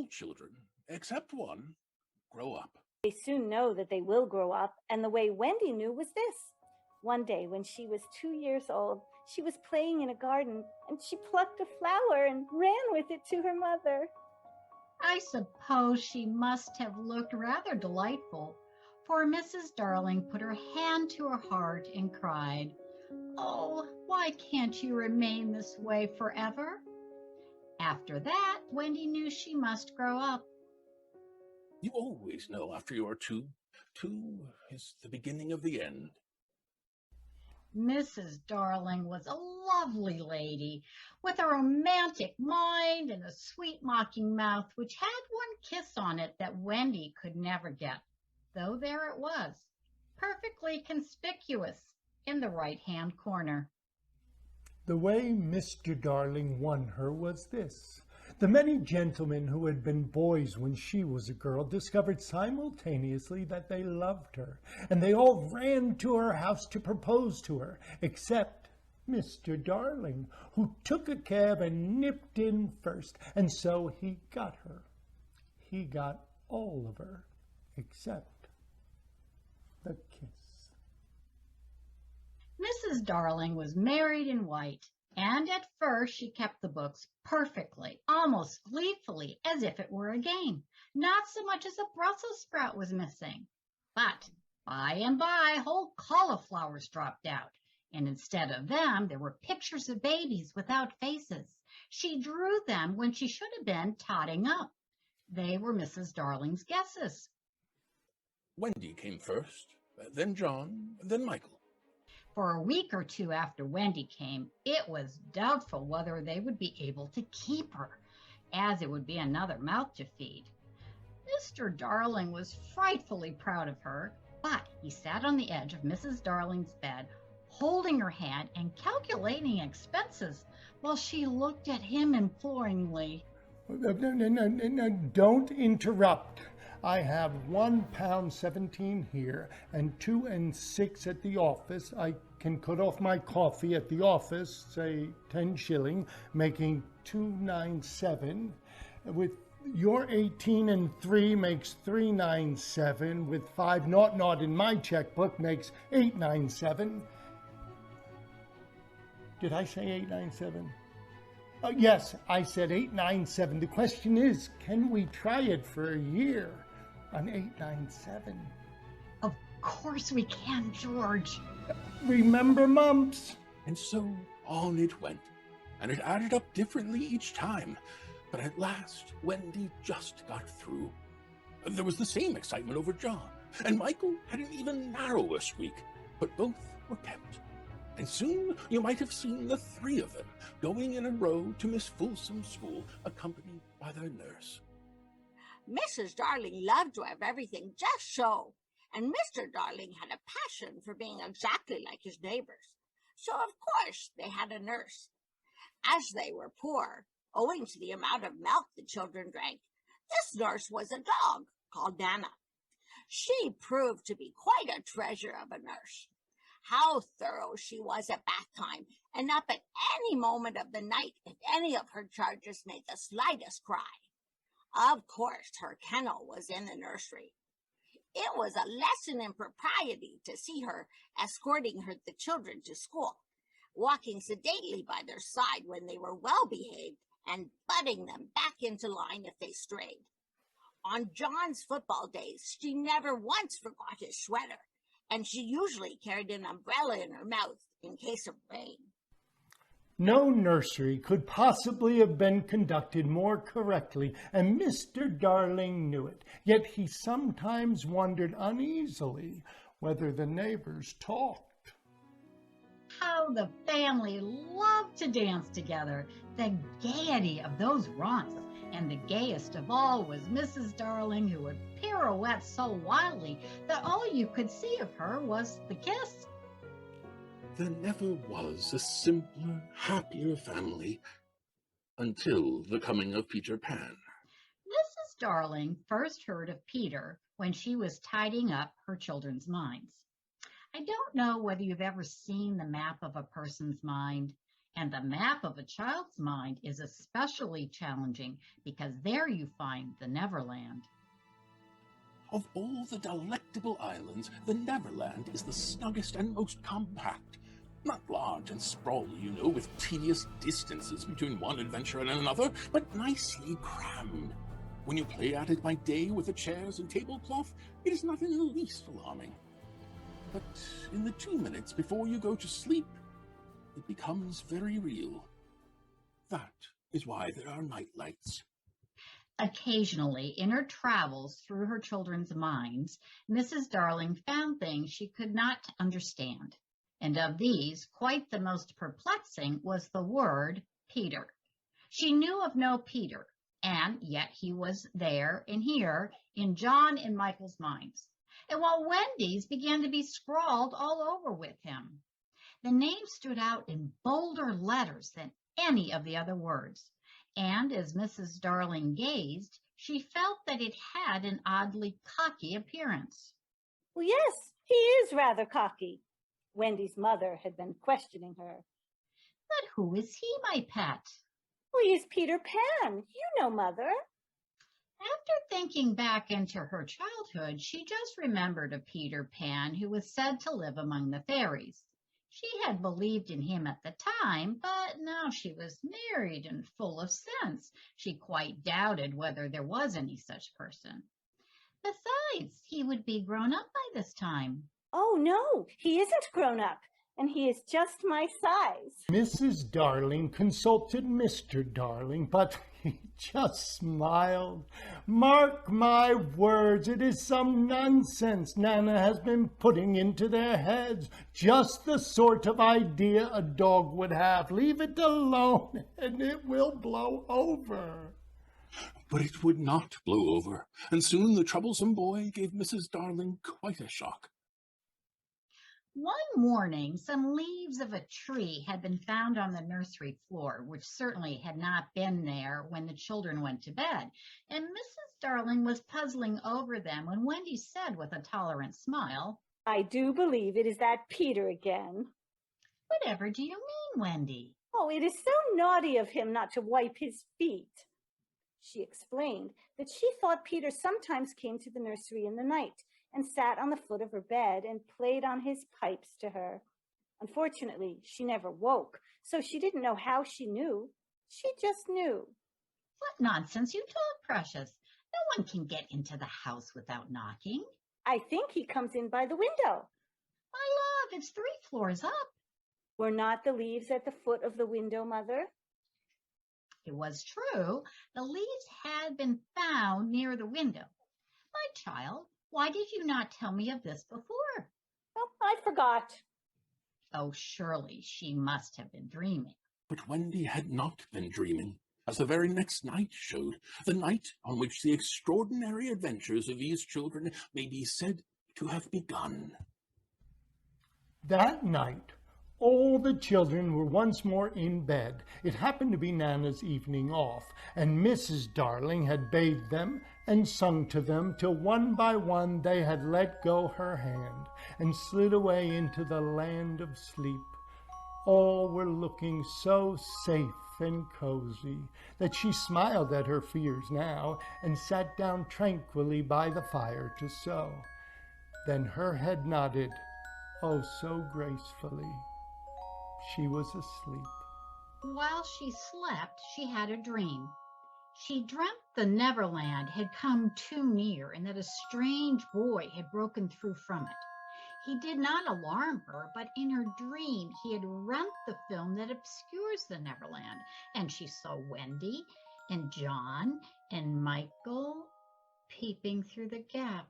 all children, except one, grow up. They soon know that they will grow up, and the way Wendy knew was this. One day, when she was 2 years old, she was playing in a garden, and she plucked a flower and ran with it to her mother. I suppose she must have looked rather delightful, for Mrs. Darling put her hand to her heart and cried, "Oh, why can't you remain this way forever?" After that, Wendy knew she must grow up. You always know after you are two. Two is the beginning of the end. Mrs. Darling was a lovely lady, with a romantic mind and a sweet mocking mouth which had one kiss on it that Wendy could never get, though there it was, perfectly conspicuous in the right-hand corner. The way Mr. Darling won her was this. The many gentlemen who had been boys when she was a girl discovered simultaneously that they loved her, and they all ran to her house to propose to her, except Mr. Darling, who took a cab and nipped in first, and so he got her. He got all of her, except the kiss. Mrs. Darling was married in white, and at first she kept the books perfectly, almost gleefully, as if it were a game. Not so much as a Brussels sprout was missing. But by and by, whole cauliflowers dropped out, and instead of them, there were pictures of babies without faces. She drew them when she should have been totting up. They were Mrs. Darling's guesses. Wendy came first, then John, then Michael. For a week or two after Wendy came, it was doubtful whether they would be able to keep her, as it would be another mouth to feed. Mr. Darling was frightfully proud of her, but he sat on the edge of Mrs. Darling's bed, holding her hand and calculating expenses, while she looked at him imploringly. No, don't interrupt. I have £1.17 here and 2 and 6 at the office. I can cut off my coffee at the office, say 10 shilling, making 2.97. With your 18 and 3 makes 3.97. With 5.00 in my checkbook makes 8.97. Did I say 8.97? Yes, I said 8.97. The question is, can we try it for a year on 8.97? Of course we can, George. Remember mumps? And so on it went, and it added up differently each time. But at last, Wendy just got through. There was the same excitement over John, and Michael had an even narrower squeak, but both were kept. And soon you might have seen the three of them going in a row to Miss Fulsom's school, accompanied by their nurse. Mrs. Darling loved to have everything just so, and Mr. Darling had a passion for being exactly like his neighbors. So, of course, they had a nurse. As they were poor, owing to the amount of milk the children drank, this nurse was a dog called Nana. She proved to be quite a treasure of a nurse. How thorough she was at bath time, and up at any moment of the night if any of her charges made the slightest cry. Of course, her kennel was in the nursery. It was a lesson in propriety to see her escorting the children to school, walking sedately by their side when they were well behaved, and butting them back into line if they strayed. On John's football days, she never once forgot his sweater, and she usually carried an umbrella in her mouth in case of rain. No nursery could possibly have been conducted more correctly, and Mr. Darling knew it. Yet he sometimes wondered uneasily whether the neighbors talked. How the family loved to dance together. The gaiety of those romps. And the gayest of all was Mrs. Darling, who would pirouette so wildly that all you could see of her was the kiss. There never was a simpler, happier family until the coming of Peter Pan. Mrs. Darling first heard of Peter when she was tidying up her children's minds. I don't know whether you've ever seen the map of a person's mind. And the map of a child's mind is especially challenging because there you find the Neverland. Of all the delectable islands, the Neverland is the snuggest and most compact. Not large and sprawly, you know, with tedious distances between one adventure and another, but nicely crammed. When you play at it by day with the chairs and tablecloth, it is not in the least alarming. But in the 2 minutes before you go to sleep, it becomes very real. That is why there are night lights. Occasionally, in her travels through her children's minds, Mrs. Darling found things she could not understand. And of these, quite the most perplexing was the word Peter. She knew of no Peter, and yet he was there and here in John and Michael's minds. And while Wendy's began to be scrawled all over with him. The name stood out in bolder letters than any of the other words. And as Mrs. Darling gazed, she felt that it had an oddly cocky appearance. Well, yes, he is rather cocky. Wendy's mother had been questioning her. But who is he, my pet? Well, he's Peter Pan. You know, Mother. After thinking back into her childhood, she just remembered a Peter Pan who was said to live among the fairies. She had believed in him at the time, but now she was married and full of sense. She quite doubted whether there was any such person. Besides, he would be grown up by this time. Oh, no, he isn't grown up, and he is just my size. Mrs. Darling consulted Mr. Darling, but he just smiled. Mark my words, it is some nonsense Nana has been putting into their heads. Just the sort of idea a dog would have. Leave it alone, and it will blow over. But it would not blow over, and soon the troublesome boy gave Mrs. Darling quite a shock. One morning, some leaves of a tree had been found on the nursery floor, which certainly had not been there when the children went to bed, and Mrs. Darling was puzzling over them when Wendy said with a tolerant smile, I do believe it is that Peter again. Whatever do you mean, Wendy? Oh, it is so naughty of him not to wipe his feet. She explained that she thought Peter sometimes came to the nursery in the night and sat on the foot of her bed and played on his pipes to her. Unfortunately, she never woke, so she didn't know how she knew. She just knew. What nonsense you talk, Precious. No one can get into the house without knocking. I think he comes in by the window. My love, it's 3 floors up. Were not the leaves at the foot of the window, Mother? It was true. The leaves had been found near the window. My child, why did you not tell me of this before? Oh, I forgot. Oh, surely she must have been dreaming. But Wendy had not been dreaming, as the very next night showed, the night on which the extraordinary adventures of these children may be said to have begun. That night, all the children were once more in bed. It happened to be Nana's evening off, and Mrs. Darling had bathed them and sung to them till one by one they had let go her hand and slid away into the land of sleep. All were looking so safe and cozy that she smiled at her fears now and sat down tranquilly by the fire to sew. Then her head nodded, oh so gracefully. She was asleep. While she slept, she had a dream. She dreamt the Neverland had come too near and that a strange boy had broken through from it. He did not alarm her, but in her dream he had rent the film that obscures the Neverland, and she saw Wendy and John and Michael peeping through the gap.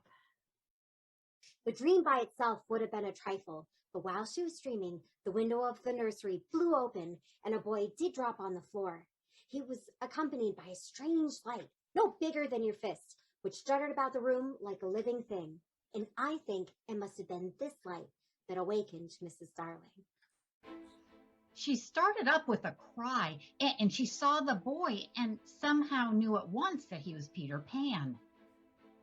The dream by itself would have been a trifle, but while she was dreaming, the window of the nursery flew open and a boy did drop on the floor. He was accompanied by a strange light, no bigger than your fist, which strutted about the room like a living thing. And I think it must have been this light that awakened Mrs. Darling. She started up with a cry, and she saw the boy and somehow knew at once that he was Peter Pan.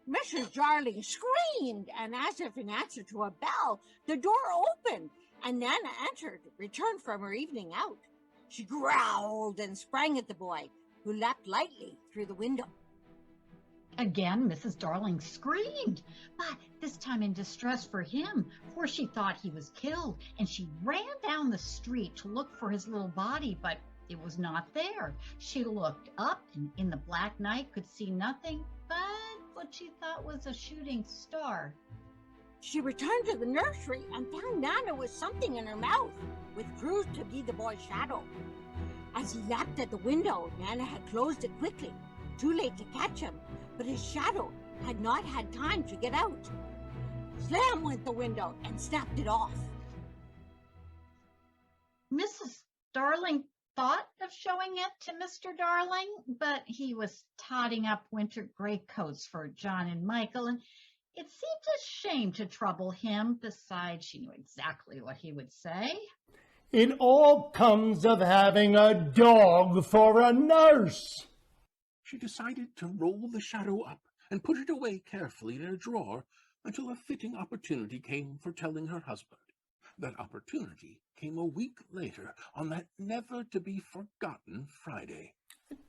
Mrs. Darling screamed, and as if in answer to a bell, the door opened, and Nana entered, returned from her evening out. She growled and sprang at the boy, who leapt lightly through the window. Again, Mrs. Darling screamed, but this time in distress for him, for she thought he was killed, and she ran down the street to look for his little body, but it was not there. She looked up and in the black night could see nothing but what she thought was a shooting star. She returned to the nursery and found Nana with something in her mouth, which proved to be the boy's shadow. As he lapped at the window, Nana had closed it quickly, too late to catch him, but his shadow had not had time to get out. Slam went the window and snapped it off. Mrs. Darling thought of showing it to Mr. Darling, but he was totting up winter greatcoats for John and Michael, and it seemed a shame to trouble him. Besides, she knew exactly what he would say. It all comes of having a dog for a nurse. She decided to roll the shadow up and put it away carefully in a drawer until a fitting opportunity came for telling her husband. That opportunity came a week later on that never-to-be-forgotten Friday.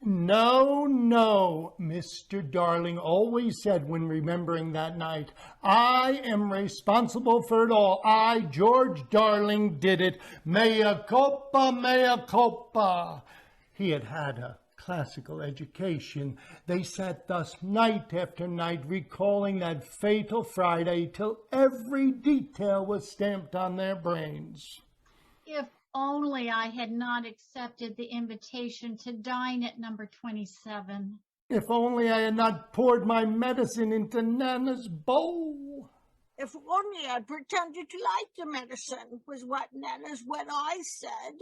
No, no, Mr. Darling always said when remembering that night, I am responsible for it all. I, George Darling, did it. Mea culpa, mea culpa. He had had a classical education. They sat thus night after night recalling that fatal Friday till every detail was stamped on their brains. If only I had not accepted the invitation to dine at number 27. If only I had not poured my medicine into Nana's bowl. If only I'd pretended to like the medicine, was what Nana's wet eyes said.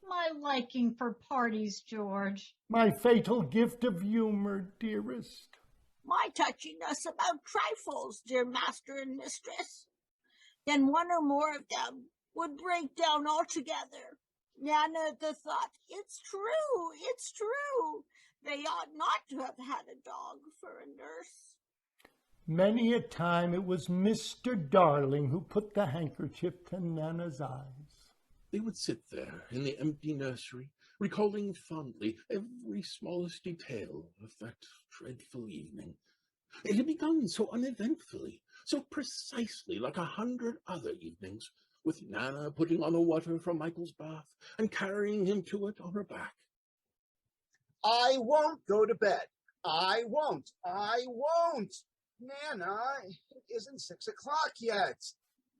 My liking for parties, George. My fatal gift of humor, dearest. My touchiness about trifles, dear master and mistress. Then one or more of them would break down altogether. Nana at the thought, it's true. They ought not to have had a dog for a nurse. Many a time it was Mr. Darling who put the handkerchief to Nana's eyes. They would sit there in the empty nursery, recalling fondly every smallest detail of that dreadful evening. It had begun so uneventfully, so precisely like 100 other evenings, with Nana putting on the water from Michael's bath and carrying him to it on her back. I won't go to bed. I won't. Nana, it isn't 6 o'clock yet.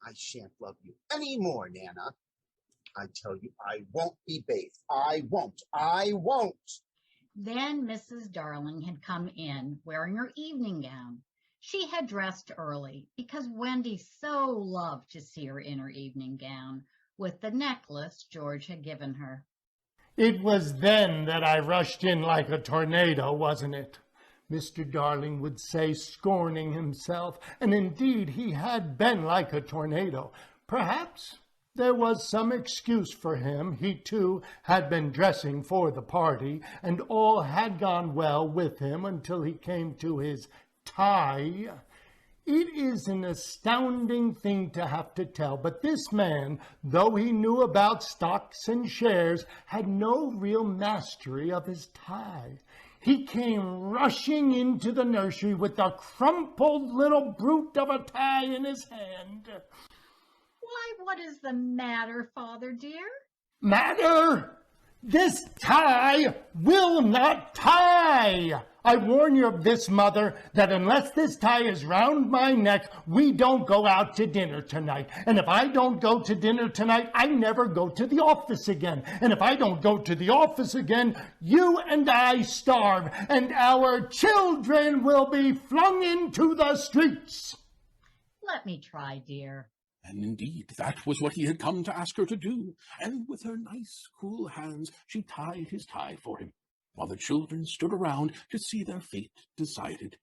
I shan't love you any more, Nana. I tell you, I won't be bathed. I won't. Then Mrs. Darling had come in wearing her evening gown. She had dressed early because Wendy so loved to see her in her evening gown with the necklace George had given her. It was then that I rushed in like a tornado, wasn't it? Mr. Darling would say, scorning himself, and indeed he had been like a tornado. Perhaps there was some excuse for him. He, too, had been dressing for the party, and all had gone well with him until he came to his tie. It is an astounding thing to have to tell, but this man, though he knew about stocks and shares, had no real mastery of his tie. He came rushing into the nursery with a crumpled little brute of a tie in his hand. Why, what is the matter, Father dear? Matter? This tie will not tie. I warn you of this, Mother, that unless this tie is round my neck, we don't go out to dinner tonight. And if I don't go to dinner tonight, I never go to the office again. And if I don't go to the office again, you and I starve, and our children will be flung into the streets. Let me try, dear. And indeed, that was what he had come to ask her to do, and with her nice, cool hands she tied his tie for him, while the children stood around to see their fate decided.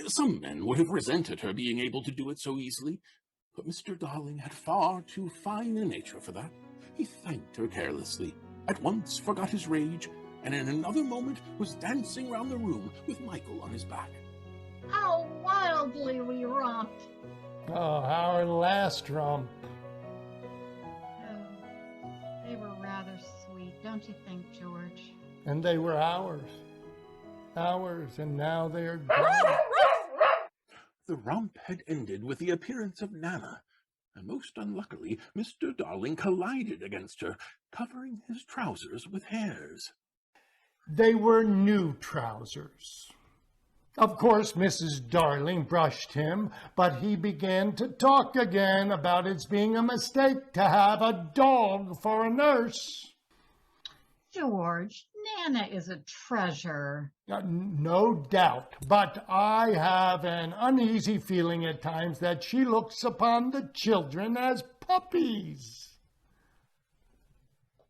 Some men would have resented her being able to do it so easily, but Mr. Darling had far too fine a nature for that. He thanked her carelessly, at once forgot his rage, and in another moment was dancing round the room with Michael on his back. How wildly we romped! Oh, our last romp. Oh, they were rather sweet. sweet, don't you think, George? And they were ours. Ours, and now they are gone. The romp had ended with the appearance of Nana, and most unluckily, Mr. Darling collided against her, covering his trousers with hairs. They were new trousers. Of course, Mrs. Darling brushed him, but he began to talk again about its being a mistake to have a dog for a nurse. George, Nana is a treasure. No doubt, but I have an uneasy feeling at times that she looks upon the children as puppies.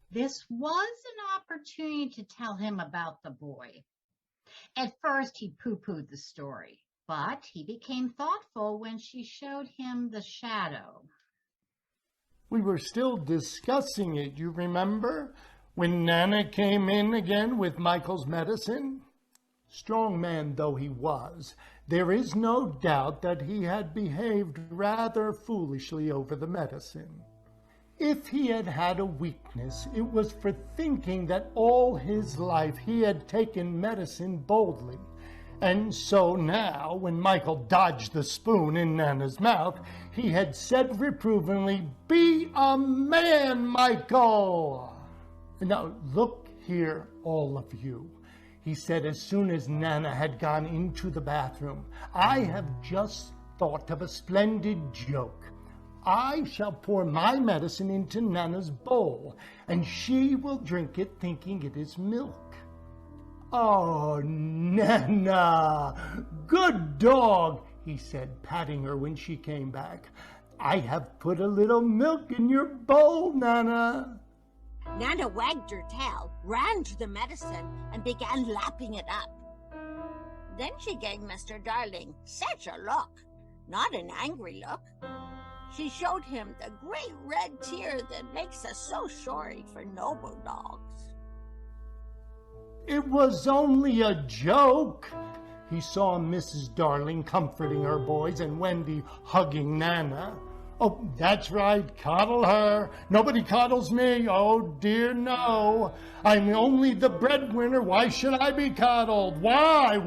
This was an opportunity to tell him about the boy. At first, he pooh-poohed the story, but he became thoughtful when she showed him the shadow. We were still discussing it, you remember? When Nana came in again with Michael's medicine? Strong man though he was, there is no doubt that he had behaved rather foolishly over the medicine. If he had had a weakness, it was for thinking that all his life he had taken medicine boldly. And so now, when Michael dodged the spoon in Nana's mouth, he had said reprovingly, "Be a man, Michael!" Now, look here, all of you, he said as soon as Nana had gone into the bathroom. I have just thought of a splendid joke. I shall pour my medicine into Nana's bowl, and she will drink it thinking it is milk. Oh, Nana, good dog, he said, patting her when she came back. I have put a little milk in your bowl, Nana. Nana wagged her tail, ran to the medicine, and began lapping it up. Then she gave Mr. Darling such a look, not an angry look. She showed him the great red tear that makes us so sorry for noble dogs. It was only a joke. He saw Mrs. Darling comforting her boys and Wendy hugging Nana. Oh, that's right, coddle her. Nobody coddles me. Oh, dear, no. I'm only the breadwinner. Why should I be coddled? Why?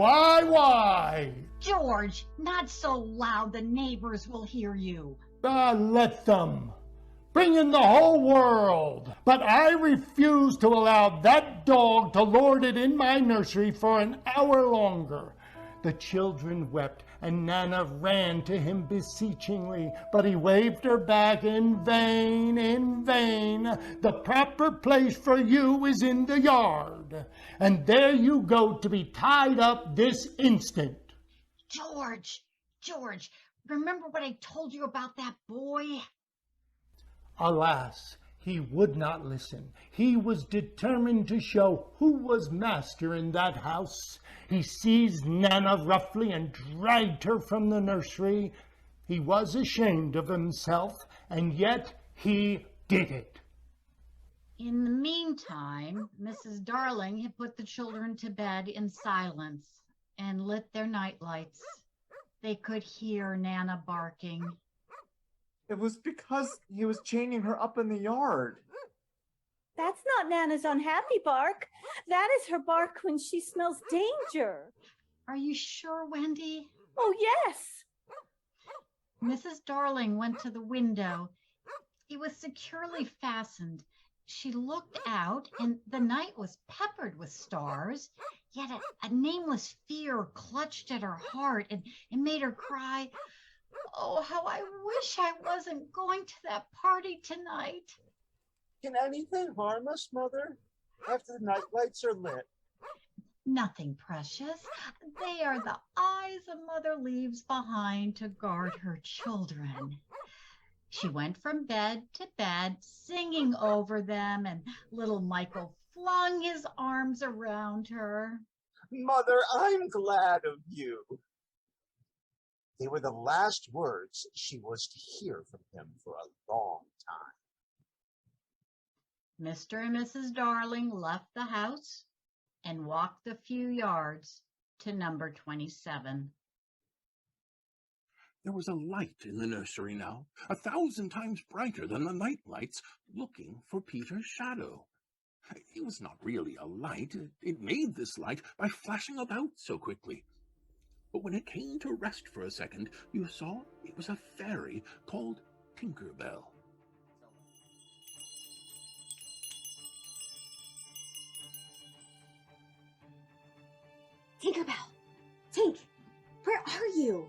George, not so loud the neighbors will hear you. Let them. Bring in the whole world. But I refuse to allow that dog to lord it in my nursery for an hour longer. The children wept, and Nana ran to him beseechingly, but he waved her back in vain, in vain. The proper place for you is in the yard, and there you go to be tied up this instant. George, remember what I told you about that boy? Alas, he would not listen. He was determined to show who was master in that house. He seized Nana roughly and dragged her from the nursery. He was ashamed of himself, and yet he did it. In the meantime, Mrs. Darling had put the children to bed in silence and lit their night lights. They could hear Nana barking. It was because he was chaining her up in the yard. That's not Nana's unhappy bark. That is her bark when she smells danger. Are you sure, Wendy? Oh, yes. Mrs. Darling went to the window. It was securely fastened. She looked out, and the night was peppered with stars. Yet a nameless fear clutched at her heart and made her cry, "Oh, how I wish I wasn't going to that party tonight." Can anything harm us, Mother, after the night lights are lit? Nothing, precious. They are the eyes a mother leaves behind to guard her children. She went from bed to bed, singing over them, and little Michael flung his arms around her. Mother, I'm glad of you. They were the last words she was to hear from him for a long time. Mr. and Mrs. Darling left the house and walked a few yards to number 27. There was a light in the nursery now, 1,000 times brighter than the night lights, looking for Peter's shadow. It was not really a light. It made this light by flashing about so quickly. But when it came to rest for a second, you saw it was a fairy called Tinker Bell. Tinkerbell! Tink! Where are you?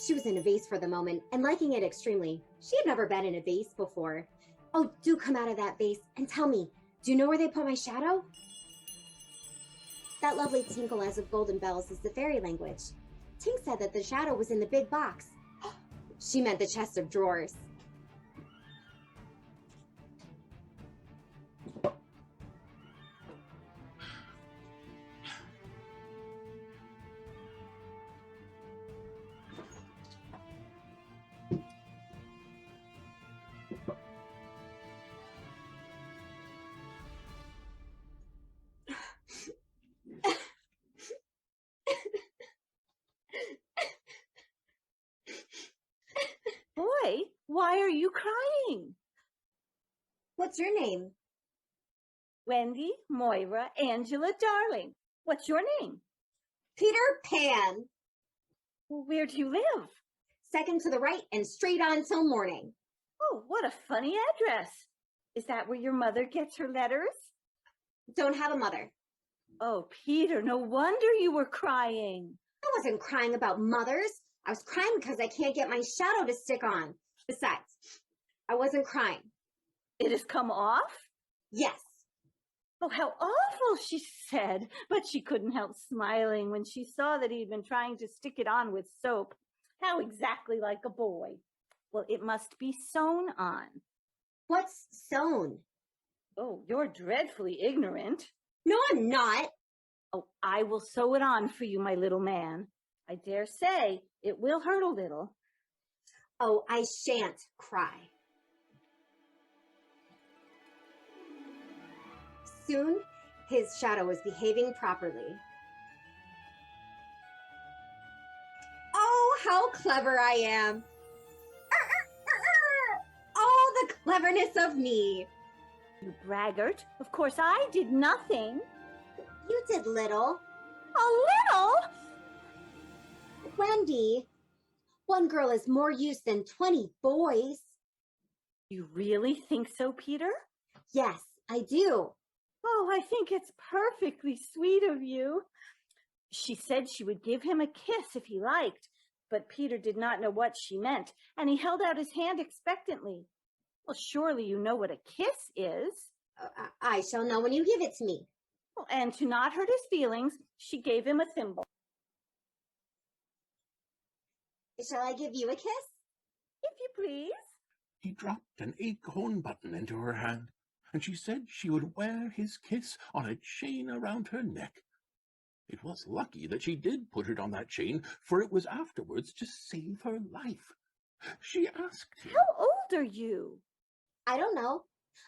She was in a vase for the moment and liking it extremely. She had never been in a vase before. Oh, do come out of that vase and tell me, do you know where they put my shadow? That lovely tinkle as of golden bells is the fairy language. Tink said that the shadow was in the big box. She meant the chest of drawers. Boy, why are you crying? What's your name? Wendy, Moira, Angela, Darling. What's your name? Peter Pan. Where do you live? Second to the right and straight on till morning. Oh, what a funny address. Is that where your mother gets her letters? Don't have a mother. Oh, Peter, no wonder you were crying. I wasn't crying about mothers. I was crying because I can't get my shadow to stick on. Besides, I wasn't crying. It has come off? Yes. Oh, how awful, she said, but she couldn't help smiling when she saw that he'd been trying to stick it on with soap. How exactly like a boy. Well, it must be sewn on. What's sewn? Oh, you're dreadfully ignorant. No, I'm not. Oh, I will sew it on for you, my little man. I dare say it will hurt a little. Oh, I shan't cry. Soon, his shadow was behaving properly. Oh, how clever I am. Oh, the cleverness of me. You braggart. Of course, I did nothing. You did little. A little? Wendy, one girl is more use than 20 boys. You really think so, Peter? Yes, I do. Oh, I think it's perfectly sweet of you. She said she would give him a kiss if he liked, but Peter did not know what she meant, and he held out his hand expectantly. Well, surely you know what a kiss is. I shall know when you give it to me. Well, and to not hurt his feelings, she gave him a thimble. Shall I give you a kiss? If you please. He dropped an acorn button into her hand, and she said she would wear his kiss on a chain around her neck. It was lucky that she did put it on that chain, for it was afterwards to save her life. She asked him, How old are you? I don't know.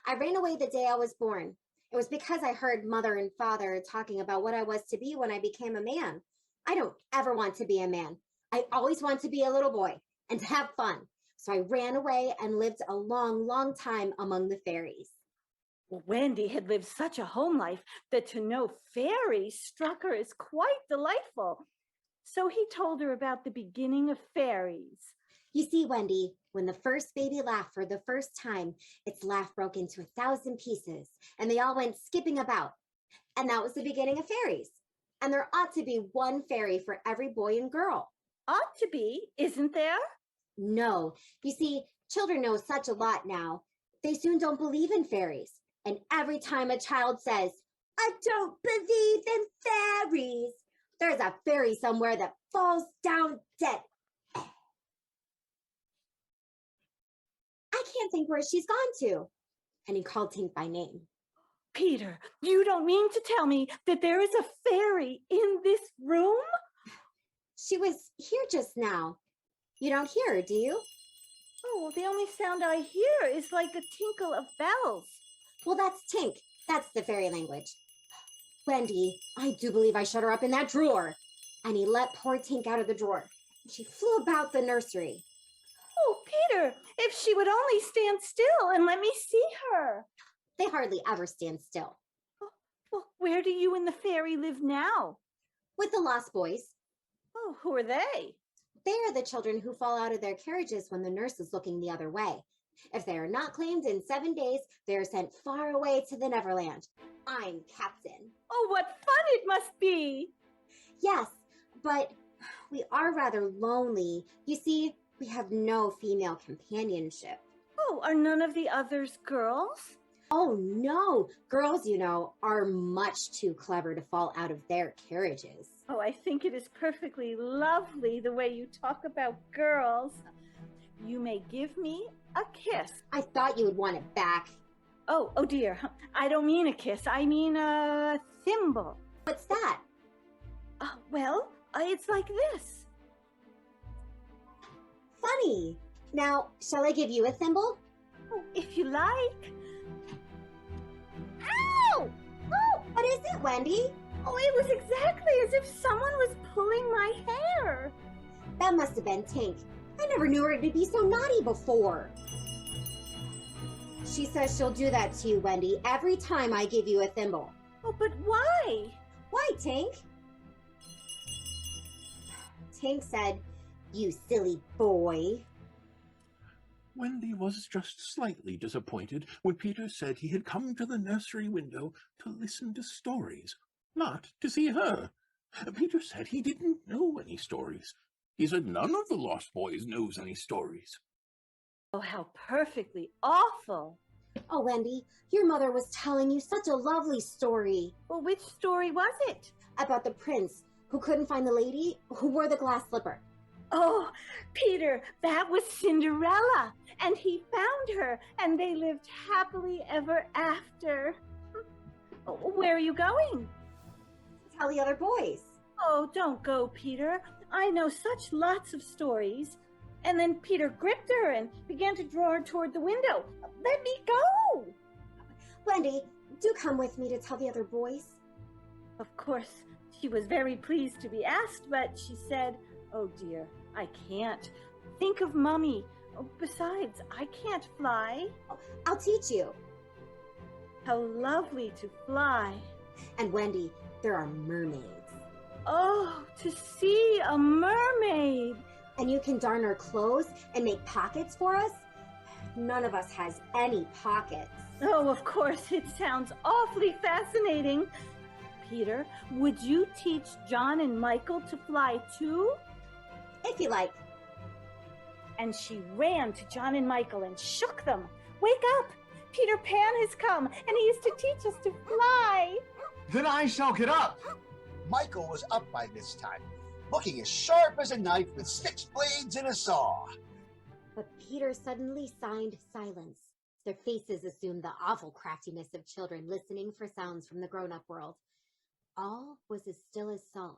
I ran away the day I was born. It was because I heard Mother and Father talking about what I was to be when I became a man. I don't ever want to be a man. I always want to be a little boy and to have fun. So I ran away and lived a long, long time among the fairies. Well, Wendy had lived such a home life that to know fairies struck her as quite delightful. So he told her about the beginning of fairies. You see, Wendy, when the first baby laughed for the first time, its laugh broke into 1,000 pieces, and they all went skipping about. And that was the beginning of fairies. And there ought to be one fairy for every boy and girl. Ought to be, isn't there? No. You see, children know such a lot now. They soon don't believe in fairies. And every time a child says, I don't believe in fairies, there's a fairy somewhere that falls down dead. I can't think where she's gone to. And he called Tink by name. Peter, you don't mean to tell me that there is a fairy in this room? She was here just now. You don't hear her, do you? Oh, well, the only sound I hear is like a tinkle of bells. Well, that's Tink. That's the fairy language. Wendy, I do believe I shut her up in that drawer. And he let poor Tink out of the drawer. She flew about the nursery. Oh, Peter, if she would only stand still and let me see her. They hardly ever stand still. Well, where do you and the fairy live now? With the lost boys, Oh, who are they? they are the children who fall out of their carriages when the nurse is looking the other way. If they are not claimed in 7 days, they are sent far away to the Neverland. I'm captain. Oh, what fun it must be! Yes, but we are rather lonely. You see, we have no female companionship. Oh, are none of the others girls? Oh no, girls, you know, are much too clever to fall out of their carriages. Oh, I think it is perfectly lovely the way you talk about girls. You may give me a kiss. I thought you would want it back. Oh dear. I don't mean a kiss. I mean a thimble. What's that? Well, it's like this. Funny. Now, shall I give you a thimble? Oh, if you like. Ow! Oh, what is it, Wendy? Oh, it was exactly as if someone was pulling my hair. That must have been Tink. I never knew her to be so naughty before. She says she'll do that to you, Wendy, every time I give you a thimble. Oh, but why? Why, Tink? Tink said, "You silly boy." Wendy was just slightly disappointed when Peter said he had come to the nursery window to listen to stories, not to see her. Peter said he didn't know any stories. He said none of the Lost Boys knows any stories. Oh, how perfectly awful. Oh, Wendy, your mother was telling you such a lovely story. Well, which story was it? About the prince who couldn't find the lady who wore the glass slipper. Oh, Peter, that was Cinderella, and he found her, and they lived happily ever after. Oh, where are you going? Tell the other boys. Oh, don't go, Peter. I know such lots of stories. And then Peter gripped her and began to draw her toward the window. Let me go! Wendy, do come with me to tell the other boys. Of course, she was very pleased to be asked, but she said, "Oh dear, I can't. Think of Mummy. Oh, besides, I can't fly." I'll teach you. How lovely to fly. And Wendy, there are mermaids. Oh, to see a mermaid. And you can darn our clothes and make pockets for us? None of us has any pockets. Oh, of course, it sounds awfully fascinating. Peter, would you teach John and Michael to fly too? If you like. And she ran to John and Michael and shook them. Wake up! Peter Pan has come, and he is to teach us to fly. Then I shall get up. Michael was up by this time, looking as sharp as a knife with 6 blades and a saw. But Peter suddenly signed silence. Their faces assumed the awful craftiness of children listening for sounds from the grown-up world. All was as still as salt.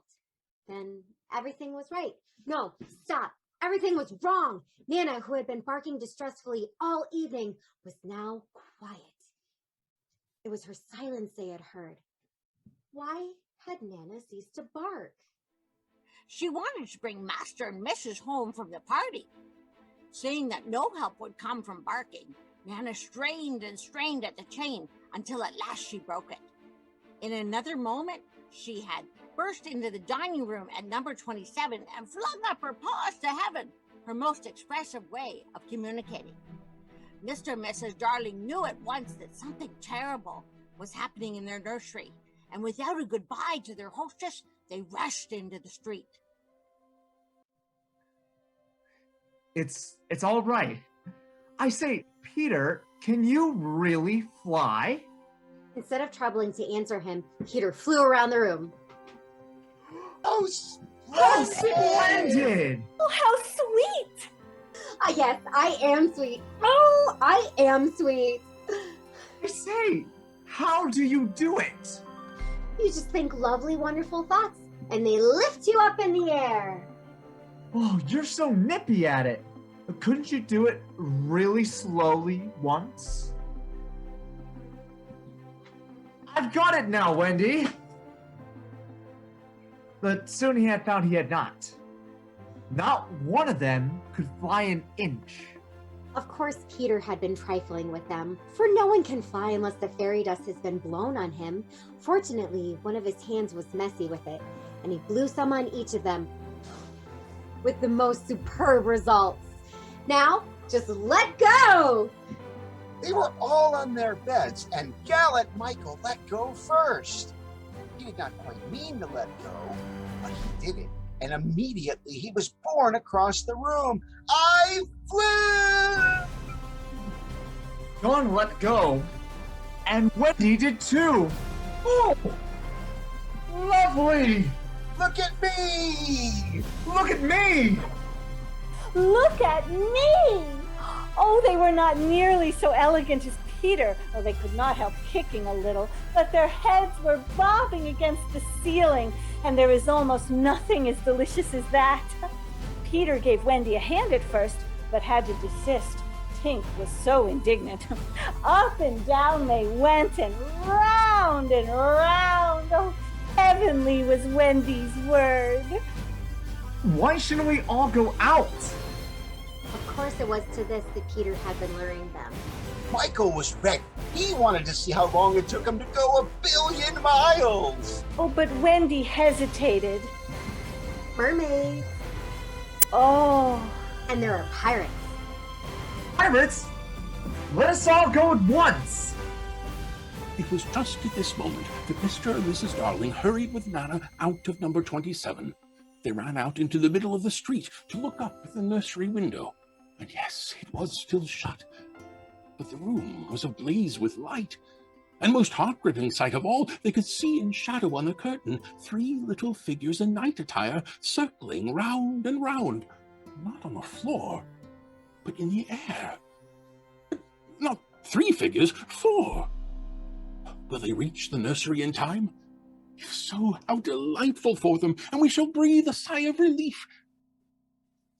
Then everything was right. No, stop. Everything was wrong. Nana, who had been barking distressfully all evening, was now quiet. It was her silence they had heard. Why had Nana ceased to bark? She wanted to bring Master and Mrs. home from the party. Seeing that no help would come from barking, Nana strained and strained at the chain until at last she broke it. In another moment, she had burst into the dining room at number 27 and flung up her paws to heaven, her most expressive way of communicating. Mr. and Mrs. Darling knew at once that something terrible was happening in their nursery, and without a goodbye to their hostess, they rushed into the street. It's all right. I say, Peter, can you really fly? Instead of troubling to answer him, Peter flew around the room. Oh, Oh, splendid! splendid! Oh, how sweet! Yes, I am sweet. Oh, I am sweet. I say, how do you do it? You just think lovely, wonderful thoughts, and they lift you up in the air. Oh, you're so nippy at it. Couldn't you do it really slowly once? I've got it now, Wendy. But soon he had found he had not. Not one of them could fly an inch. Of course, Peter had been trifling with them, for no one can fly unless the fairy dust has been blown on him. Fortunately, one of his hands was messy with it, and he blew some on each of them with the most superb results. Now, just let go! They were all on their beds, and gallant Michael let go first. He did not quite mean to let go, but he did it, and immediately he was borne across the room. I flew! John let go, and Wendy did too. Oh, lovely! Look at me! Look at me! Look at me! Oh, they were not nearly so elegant as Peter, though they could not help kicking a little, but their heads were bobbing against the ceiling, and there is almost nothing as delicious as that. Peter gave Wendy a hand at first, but had to desist. Tink was so indignant. Up and down they went, and round and round. Oh, heavenly was Wendy's word. Why shouldn't we all go out? Of course, it was to this that Peter had been luring them. Michael was ready. He wanted to see how long it took him to go 1,000,000,000 miles. Oh, but Wendy hesitated. Mermaids. Oh. And there are pirates. Pirates? Let us all go at once! It was just at this moment that Mr. and Mrs. Darling hurried with Nana out of number 27. They ran out into the middle of the street to look up at the nursery window. And yes, it was still shut. But the room was ablaze with light. And most heart-gripping sight of all, they could see in shadow on the curtain 3 little figures in night attire circling round and round, not on the floor, but in the air. Not 3 figures, 4. Will they reach the nursery in time? If so, how delightful for them, and we shall breathe a sigh of relief.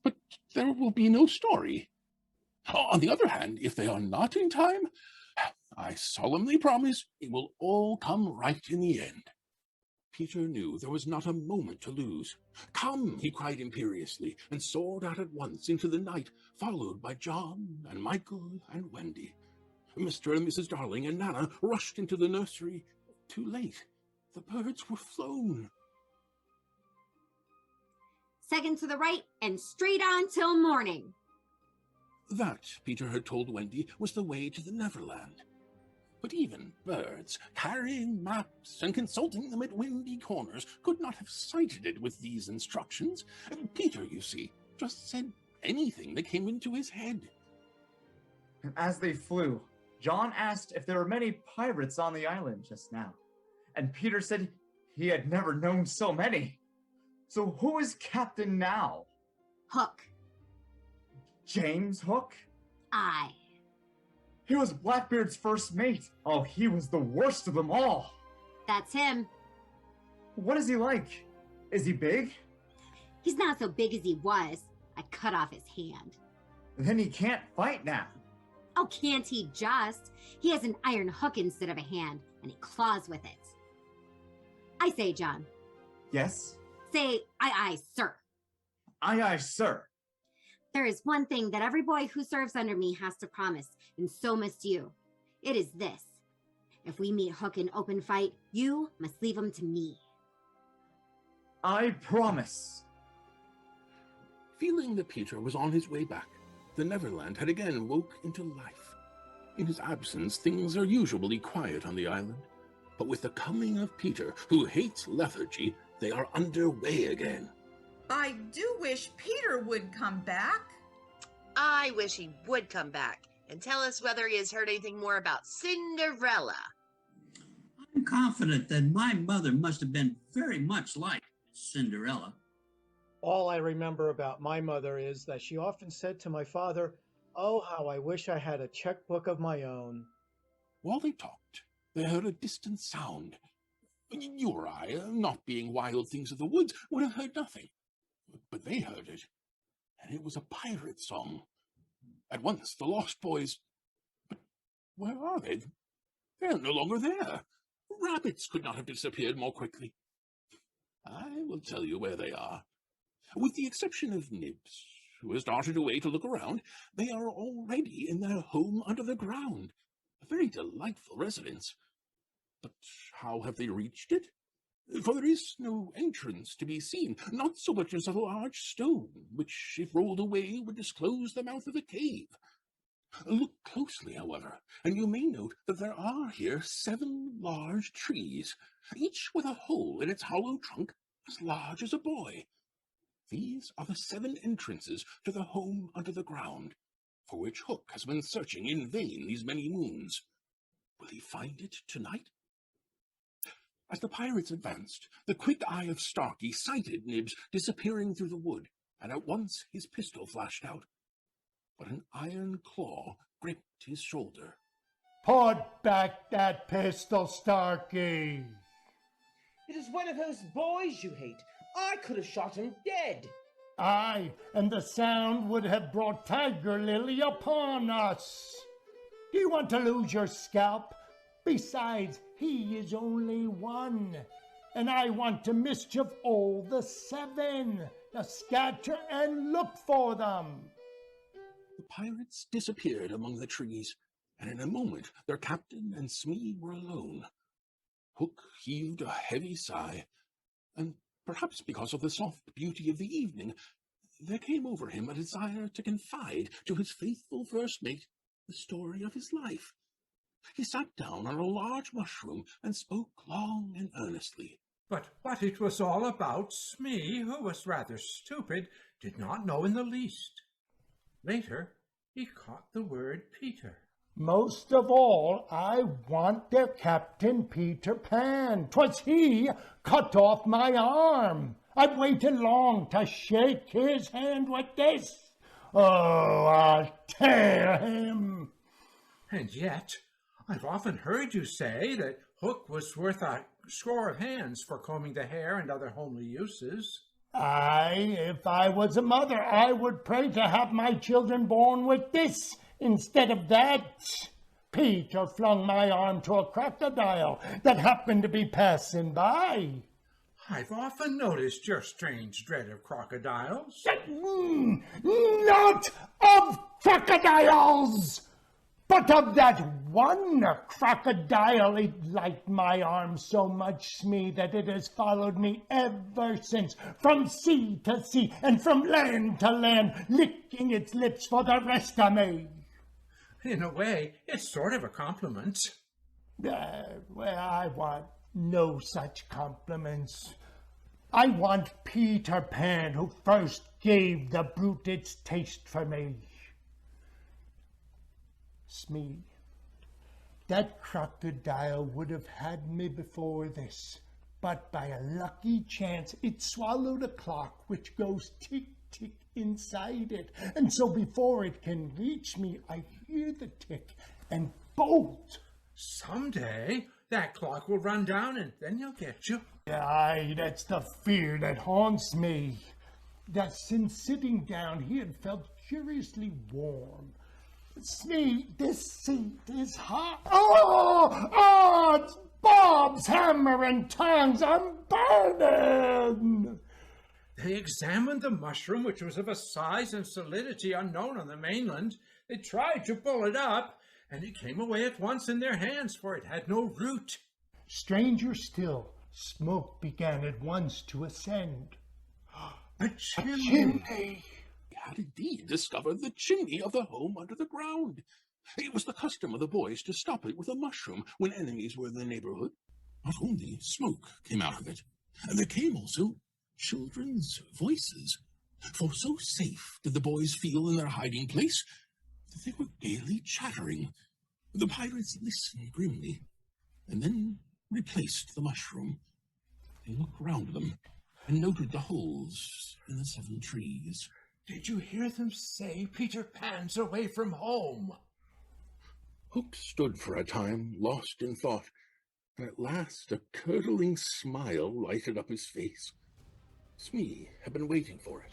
But there will be no story. On the other hand, if they are not in time, I solemnly promise it will all come right in the end. Peter knew there was not a moment to lose. Come, he cried imperiously, and soared out at once into the night, followed by John and Michael and Wendy. Mr. and Mrs. Darling and Nana rushed into the nursery. Too late. The birds were flown. Second to the right and straight on till morning. That, Peter had told Wendy, was the way to the Neverland. But even birds, carrying maps and consulting them at windy corners, could not have sighted it with these instructions. Peter, you see, just said anything that came into his head. As they flew, John asked if there were many pirates on the island just now. And Peter said he had never known so many. So who is captain now? Hook. James Hook? I. He was Blackbeard's first mate. Oh, he was the worst of them all. That's him. What is he like? Is he big? He's not so big as he was. I cut off his hand. Then he can't fight now. Oh, can't he just? He has an iron hook instead of a hand, and he claws with it. I say, John. Yes? Say, aye, sir. Aye, sir. There is one thing that every boy who serves under me has to promise, and so must you. It is this. If we meet Hook in open fight, you must leave him to me. I promise. Feeling that Peter was on his way back, the Neverland had again woke into life. In his absence, things are usually quiet on the island. But with the coming of Peter, who hates lethargy, they are underway again. I do wish Peter would come back. I wish he would come back and tell us whether he has heard anything more about Cinderella. I'm confident that my mother must have been very much like Cinderella. All I remember about my mother is that she often said to my father, "Oh, how I wish I had a checkbook of my own." While they talked, they heard a distant sound. You or I, not being wild things of the woods, would have heard nothing. But they heard it, and it was a pirate song. At once, the lost boys... But where are they? They're no longer there. Rabbits could not have disappeared more quickly. I will tell you where they are. With the exception of Nibs, who has darted away to look around, they are already in their home under the ground. A very delightful residence. But how have they reached it? For there is no entrance to be seen, not so much as a large stone, which, if rolled away, would disclose the mouth of a cave. Look closely, however, and you may note that there are here 7 large trees, each with a hole in its hollow trunk as large as a boy. These are the 7 entrances to the home under the ground, for which Hook has been searching in vain these many moons. Will he find it tonight? As the pirates advanced, the quick eye of Starkey sighted Nibs disappearing through the wood, and at once his pistol flashed out. But an iron claw gripped his shoulder. Put back that pistol, Starkey. It is one of those boys you hate. I could have shot him dead. Aye, and the sound would have brought Tiger Lily upon us. Do you want to lose your scalp? Besides, he is only 1, and I want to mischief all the 7. Now scatter and look for them. The pirates disappeared among the trees, and in a moment their captain and Smee were alone. Hook heaved a heavy sigh, and perhaps because of the soft beauty of the evening, there came over him a desire to confide to his faithful first mate the story of his life. He sat down on a large mushroom and spoke long and earnestly. But what it was all about, Smee, who was rather stupid, did not know in the least. Later, he caught the word Peter. Most of all, I want their Captain Peter Pan. 'Twas he cut off my arm. I've waited long to shake his hand with this. Oh, I'll tear him. And yet, I've often heard you say that Hook was worth a score of hands for combing the hair and other homely uses. Aye, if I was a mother, I would pray to have my children born with this instead of that. Peter flung my arm to a crocodile that happened to be passing by. I've often noticed your strange dread of crocodiles. Not of crocodiles, but of that one crocodile. It liked my arm so much, Smee, that it has followed me ever since, from sea to sea and from land to land, licking its lips for the rest of me. In a way, it's sort of a compliment. Well, I want no such compliments. I want Peter Pan, who first gave the brute its taste for me. Smee, that crocodile would have had me before this, but by a lucky chance it swallowed a clock which goes tick-tick inside it, and so before it can reach me, I hear the tick and bolt. Someday that clock will run down and then he'll get you. Aye, that's the fear that haunts me. That since sitting down he had felt curiously warm. Smee, this seat is hot. Oh, it's Bob's hammer and tongs. I'm burning. They examined the mushroom, which was of a size and solidity unknown on the mainland. They tried to pull it up, and it came away at once in their hands, for it had no root. Stranger still, smoke began at once to ascend. A chimney! A chimney! He had indeed discovered the chimney of the home under the ground. It was the custom of the boys to stop it with a mushroom when enemies were in the neighborhood. Not only smoke came out of it, there came also children's voices. For so safe did the boys feel in their hiding place that they were gaily chattering. The pirates listened grimly, and then replaced the mushroom. They looked round them and noted the holes in the 7 trees. Did you hear them say Peter Pan's away from home? Hook stood for a time, lost in thought, and at last a curdling smile lighted up his face. Smee had been waiting for it.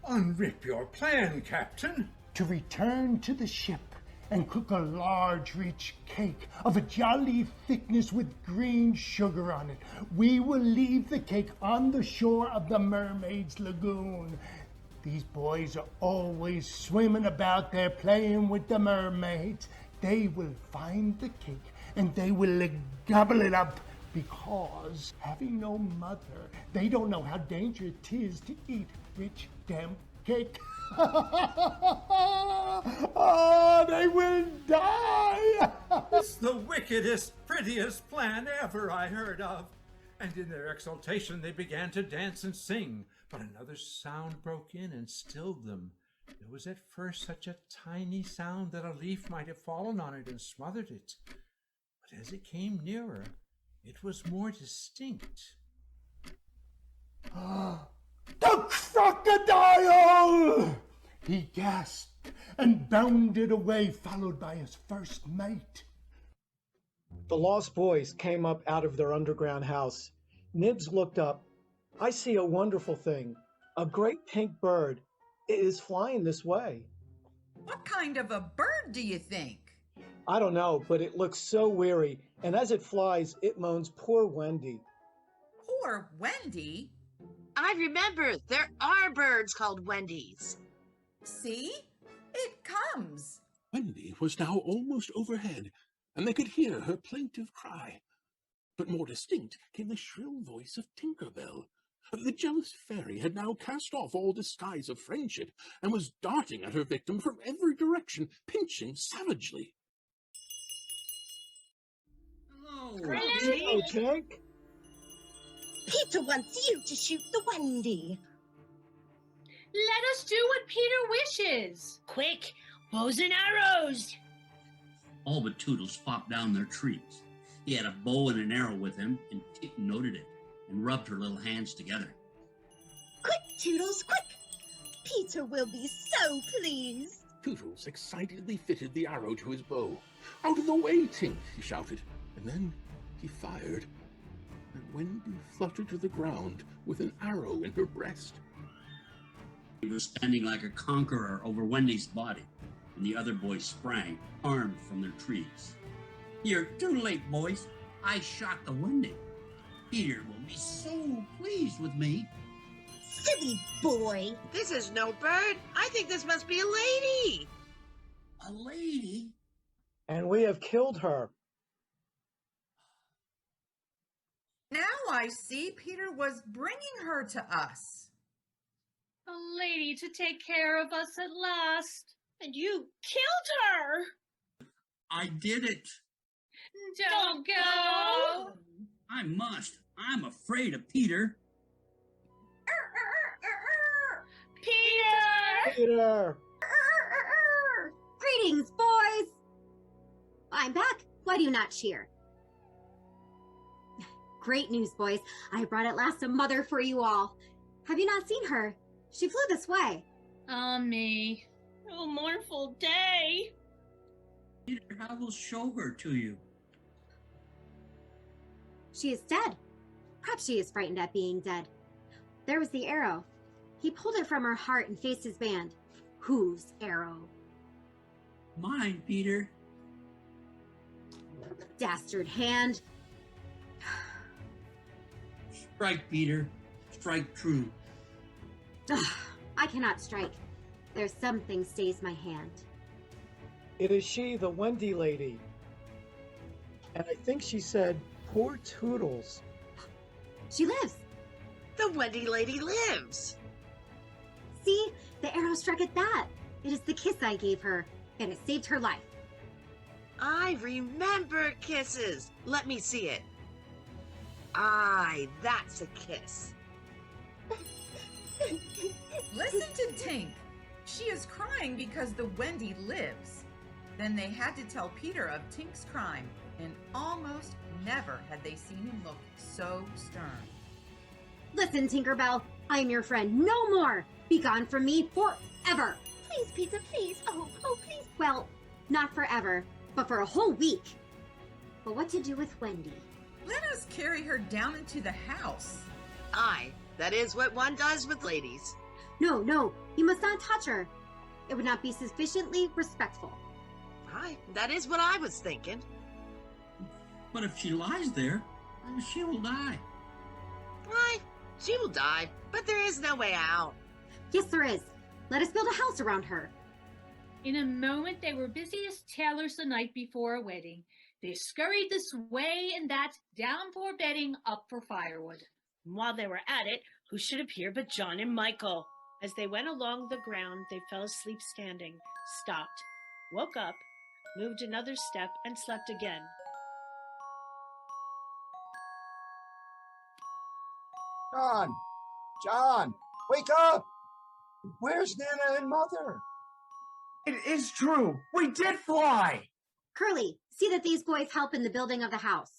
Unrip your plan, Captain. To return to the ship and cook a large, rich cake of a jolly thickness with green sugar on it. We will leave the cake on the shore of the Mermaid's Lagoon. These boys are always swimming about there playing with the mermaids. They will find the cake and they will gobble it up because, having no mother, they don't know how dangerous it is to eat rich, damp cake. Oh, they will die! It's the wickedest, prettiest plan ever I heard of. And in their exultation they began to dance and sing. But another sound broke in and stilled them. It was at first such a tiny sound that a leaf might have fallen on it and smothered it. But as it came nearer, it was more distinct. The crocodile! He gasped and bounded away, followed by his first mate. The lost boys came up out of their underground house. Nibs looked up. I see a wonderful thing, a great pink bird. It is flying this way. What kind of a bird do you think? I don't know, but it looks so weary, and as it flies, it moans, "Poor Wendy." Poor Wendy? I remember there are birds called Wendy's. See? It comes. Wendy was now almost overhead, and they could hear her plaintive cry. But more distinct came the shrill voice of Tinker Bell. The jealous fairy had now cast off all disguise of friendship and was darting at her victim from every direction, pinching savagely. Hello, Tink. Peter wants you to shoot the Wendy. Let us do what Peter wishes. Quick, bows and arrows. All but Toodles popped down their trees. He had a bow and an arrow with him, and Tink noted it and rubbed her little hands together. Quick, Toodles, quick! Peter will be so pleased. Toodles excitedly fitted the arrow to his bow. "Out of the way, Tink!" he shouted, and then he fired. And Wendy fluttered to the ground with an arrow in her breast. He was standing like a conqueror over Wendy's body, and the other boys sprang, armed from their trees. "You're too late, boys. I shot the Wendy. Peter will be so pleased with me." Silly boy. This is no bird. I think this must be a lady. A lady? And we have killed her. Now I see Peter was bringing her to us. A lady to take care of us at last. And you killed her. I did it. Don't go. I must. I'm afraid of Peter. Peter! Peter! Greetings, boys! I'm back. Why do you not cheer? Great news, boys. I brought at last a mother for you all. Have you not seen her? She flew this way. Me. Oh, mournful day. Peter, I will show her to you. She is dead. Perhaps she is frightened at being dead. There was the arrow. He pulled it from her heart and faced his band. Whose arrow? Mine, Peter. Dastard hand. Strike, Peter. Strike true. I cannot strike. There's something stays my hand. It is she, the Wendy lady. And I think she said, "Poor Toodles." She lives. The Wendy lady lives. See, the arrow struck at that. It is the kiss I gave her, and it saved her life. I remember kisses. Let me see it. Aye, that's a kiss. Listen to Tink. She is crying because the Wendy lives. Then they had to tell Peter of Tink's crime, and almost never had they seen him look so stern. Listen, Tinkerbell, I am your friend no more. Be gone from me forever. Please, Peter, please. Oh, please. Well, not forever, but for a whole week. But what to do with Wendy? Let us carry her down into the house. Aye, that is what one does with ladies. No, you must not touch her. It would not be sufficiently respectful. That is what I was thinking. But if she lies there, she will die. Why? She will die, but there is no way out. Yes, there is. Let us build a house around her. In a moment, they were busy as tailors the night before a wedding. They scurried this way and that, down for bedding, up for firewood. And while they were at it, who should appear but John and Michael? As they went along the ground, they fell asleep standing, stopped, woke up, moved another step, and slept again. John, wake up! Where's Nana and Mother? It is true. We did fly. Curly, see that these boys help in the building of the house.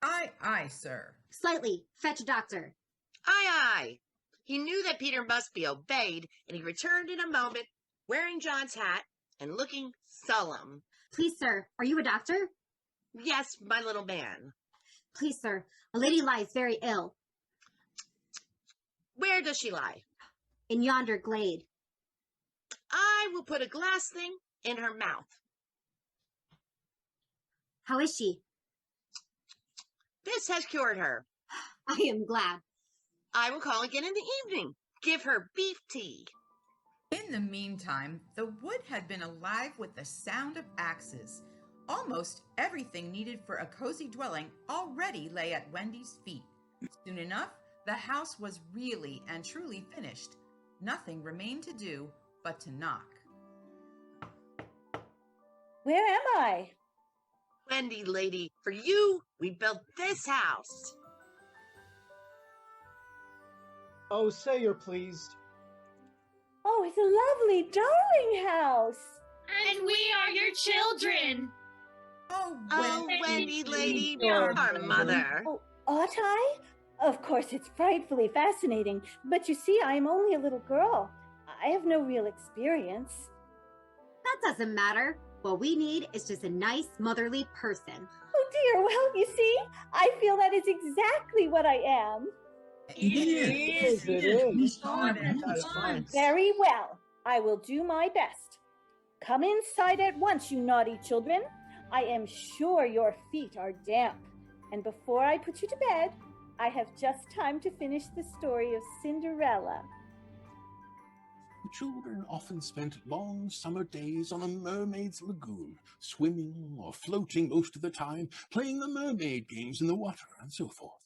Aye, sir. Slightly, fetch a doctor. Aye. He knew that Peter must be obeyed, and he returned in a moment, wearing John's hat and looking solemn. Please, sir, are you a doctor? Yes, my little man. Please, sir, a lady lies very ill. Where does she lie? In yonder glade. I will put a glass thing in her mouth. How is she? This has cured her. I am glad. I will call again in the evening. Give her beef tea. In the meantime, the wood had been alive with the sound of axes. Almost everything needed for a cozy dwelling already lay at Wendy's feet. Soon enough, the house was really and truly finished. Nothing remained to do but to knock. Where am I? Wendy, lady, for you, we built this house. Oh, say you're pleased. Oh, it's a lovely, darling house. And we are your children. Oh, Wendy, lady, our mother. Oh, ought I? Of course, it's frightfully fascinating, but you see, I am only a little girl. I have no real experience. That doesn't matter. What we need is just a nice, motherly person. Oh dear, well, you see, I feel that is exactly what I am. It is. Very well. I will do my best. Come inside at once, you naughty children. I am sure your feet are damp. And before I put you to bed, I have just time to finish the story of Cinderella. The children often spent long summer days on a mermaid's lagoon, swimming or floating most of the time, playing the mermaid games in the water, and so forth.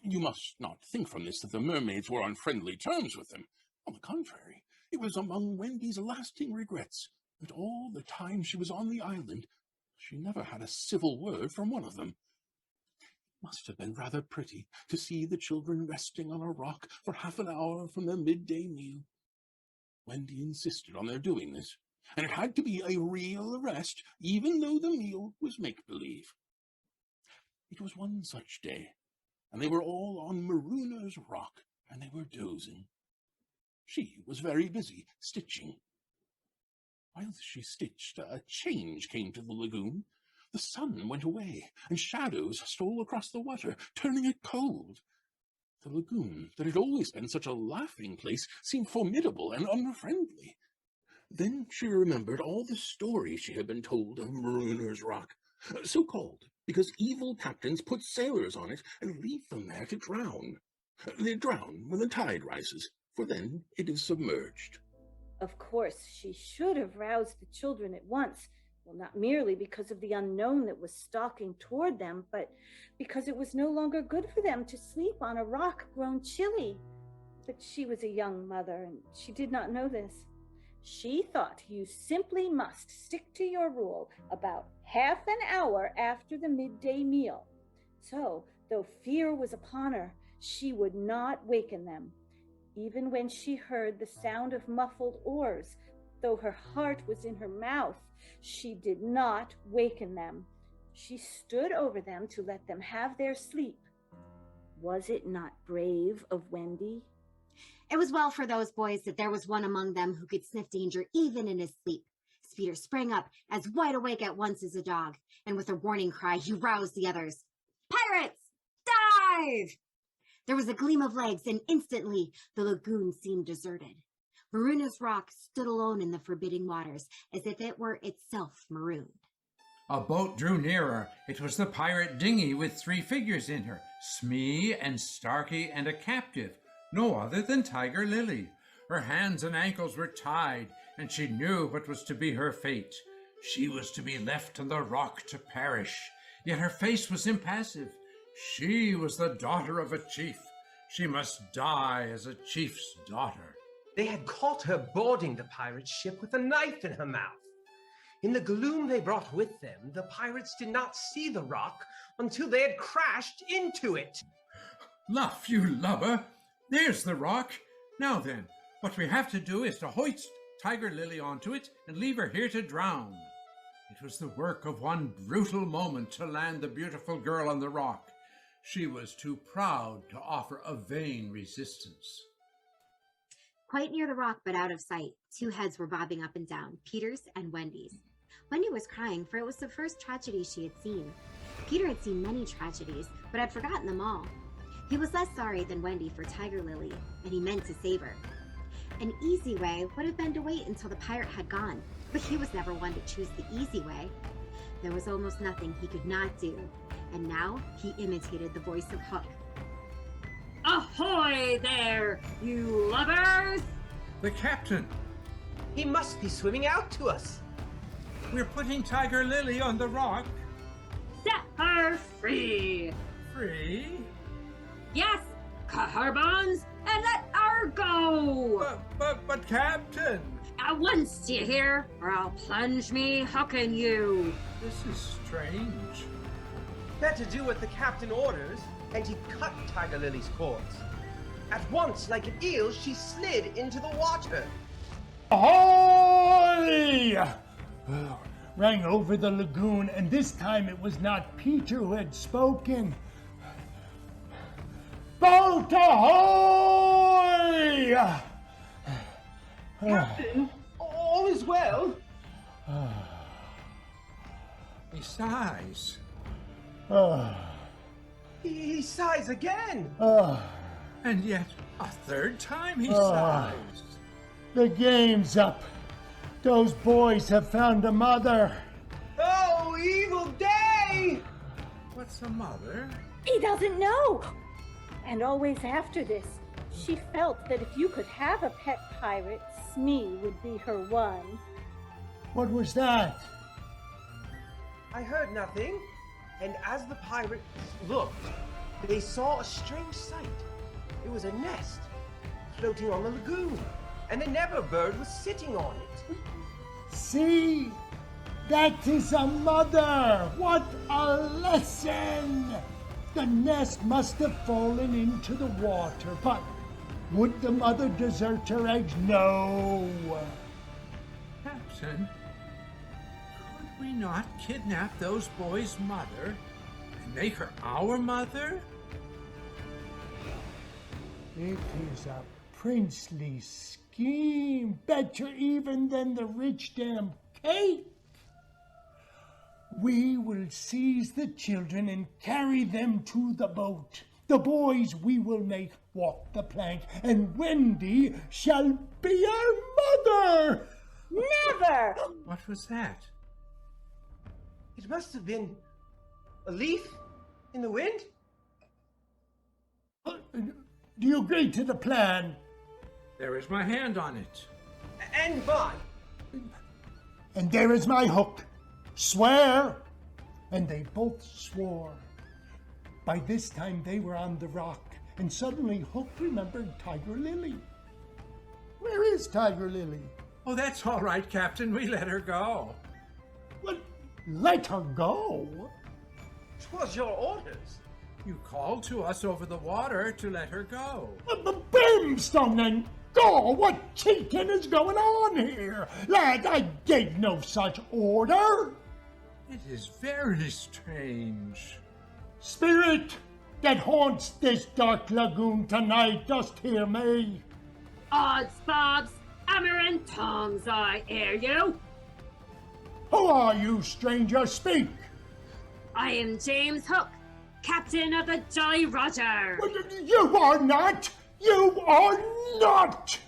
You must not think from this that the mermaids were on friendly terms with them. On the contrary, it was among Wendy's lasting regrets that all the time she was on the island, she never had a civil word from one of them. It must have been rather pretty to see the children resting on a rock for half an hour from their midday meal. Wendy insisted on their doing this, and it had to be a real rest, even though the meal was make-believe. It was one such day, and they were all on Marooner's Rock, and they were dozing. She was very busy stitching. While she stitched, a change came to the lagoon. The sun went away, and shadows stole across the water, turning it cold. The lagoon, that had always been such a laughing place, seemed formidable and unfriendly. Then she remembered all the stories she had been told of Marooner's Rock, so called because evil captains put sailors on it and leave them there to drown. They drown when the tide rises, for then it is submerged. Of course, she should have roused the children at once. Well, not merely because of the unknown that was stalking toward them, but because it was no longer good for them to sleep on a rock grown chilly. But she was a young mother, and she did not know this. She thought you simply must stick to your rule about half an hour after the midday meal. So, though fear was upon her, she would not waken them. Even when she heard the sound of muffled oars, though her heart was in her mouth, she did not waken them. She stood over them to let them have their sleep. Was it not brave of Wendy? It was well for those boys that there was one among them who could sniff danger even in his sleep. Peter sprang up, as wide awake at once as a dog, and with a warning cry, he roused the others. Pirates, dive! There was a gleam of legs, and instantly the lagoon seemed deserted. Marooners Rock stood alone in the forbidding waters, as if it were itself marooned. A boat drew nearer. It was the pirate dinghy with 3 figures in her, Smee and Starkey and a captive, no other than Tiger Lily. Her hands and ankles were tied, and she knew what was to be her fate. She was to be left on the rock to perish, yet her face was impassive. She was the daughter of a chief. She must die as a chief's daughter. They had caught her boarding the pirate ship with a knife in her mouth. In the gloom they brought with them, the pirates did not see the rock until they had crashed into it. Luff, you lubber! There's the rock. Now then, what we have to do is to hoist Tiger Lily onto it and leave her here to drown. It was the work of one brutal moment to land the beautiful girl on the rock. She was too proud to offer a vain resistance. Quite near the rock, but out of sight, 2 heads were bobbing up and down, Peter's and Wendy's. Wendy was crying, for it was the first tragedy she had seen. Peter had seen many tragedies, but had forgotten them all. He was less sorry than Wendy for Tiger Lily, and he meant to save her. An easy way would have been to wait until the pirate had gone, but he was never one to choose the easy way. There was almost nothing he could not do, and now he imitated the voice of Hook. Ahoy there, you lubbers! The captain! He must be swimming out to us. We're putting Tiger Lily on the rock. Set her free! Free? Yes, cut her bonds and let her go! But Captain! At once, do you hear? Or I'll plunge me hook in you. This is strange. Better do what the captain orders, and he cut Tiger Lily's cords. At once, like an eel, she slid into the water. Ahoy! Rang over the lagoon, and this time it was not Peter who had spoken. Boat ahoy! Captain, all is well. He sighs. He sighs again. And yet, a 3rd time he sighs. The game's up. Those boys have found a mother. Oh, evil day! What's a mother? He doesn't know. And always after this, she felt that if you could have a pet pirate, Smee would be her one. What was that? I heard nothing, and as the pirates looked, they saw a strange sight. It was a nest floating on the lagoon, and the never bird was sitting on it. See? That is a mother! What a lesson! The nest must have fallen into the water, but would the mother desert her eggs? No! Captain, could we not kidnap those boys' mother and make her our mother? It is a princely scheme, better even than the rich damn cake. We will seize the children and carry them to the boat. The boys we will make walk the plank, and Wendy shall be our mother! Never! What was that? It must have been a leaf in the wind? Do you agree to the plan? There is my hand on it. And mine. And there is my hook. Swear! And they both swore. By this time they were on the rock, and suddenly Hook remembered Tiger Lily. Where is Tiger Lily? Oh, that's all right, Captain. We let her go. What? Let her go? 'Twas your orders. You called to us over the water to let her go. Brimstone and gall! What cheating is going on here? Lad, I gave no such order. It is very strange. Spirit that haunts this dark lagoon tonight, dost hear me? Odds bobs, hammer and tongs, I hear you. Who are you, stranger? Speak! I am James Hook, captain of the Jolly Roger. You are not! You are not!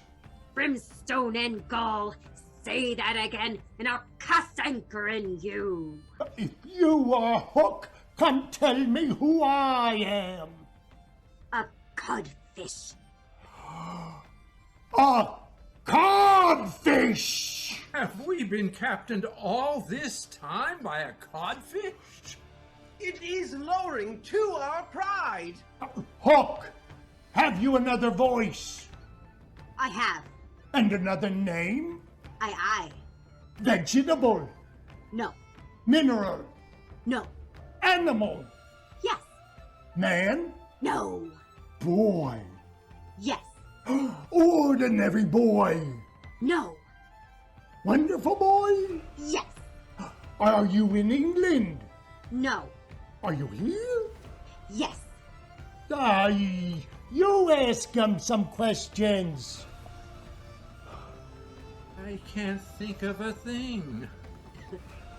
Brimstone stone and gall. Say that again, and I'll cast anchor in you. If you are Hook, come tell me who I am. A codfish. A codfish! Have we been captained all this time by a codfish? It is lowering to our pride. Hook, have you another voice? I have. And another name? Aye. Vegetable? No. Mineral? No. Animal? Yes. Man? No. Boy? Yes. Ordinary boy? No. Wonderful boy? Yes. Are you in England? No. Are you here? Yes. You ask him some questions. I can't think of a thing.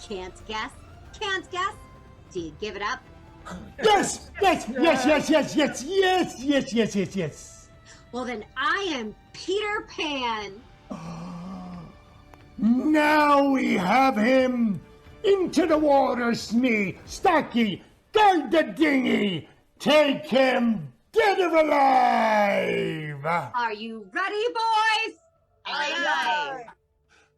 Can't guess? Can't guess? Do you give it up? Yes! Yes! Well, then I am Peter Pan. Now we have him! Into the water, Smee! Starkey, guard the dinghy! Take him dead or alive! Are you ready, boys? Aye.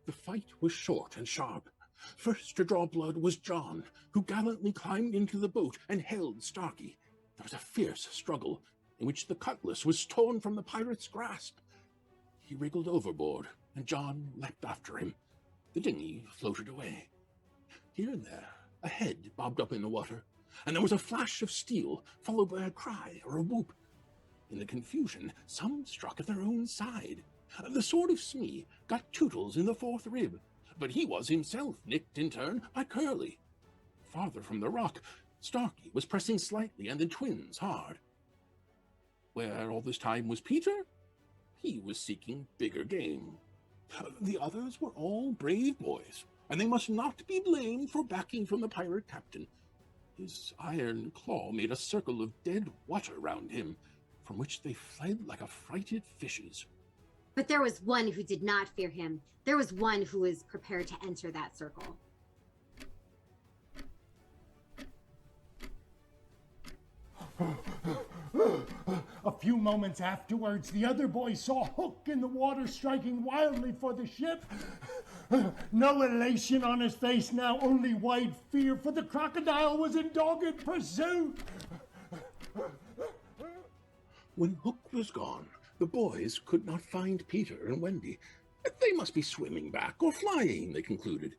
The fight was short and sharp. First to draw blood was John, who gallantly climbed into the boat and held Starkey. There was a fierce struggle, in which the cutlass was torn from the pirate's grasp. He wriggled overboard, and John leapt after him. The dinghy floated away. Here and there, a head bobbed up in the water, and there was a flash of steel, followed by a cry or a whoop. In the confusion, some struck at their own side. The sword of Smee got Tootles in the fourth rib, but he was himself nicked in turn by Curly. Farther from the rock, Starkey was pressing slightly and the twins hard. Where all this time was Peter? He was seeking bigger game. The others were all brave boys, and they must not be blamed for backing from the pirate captain. His iron claw made a circle of dead water round him, from which they fled like affrighted fishes. But there was one who did not fear him. There was one who was prepared to enter that circle. A few moments afterwards, the other boys saw Hook in the water striking wildly for the ship. No elation on his face now, only white fear, for the crocodile was in dogged pursuit. When Hook was gone, the boys could not find Peter and Wendy. They must be swimming back or flying, they concluded.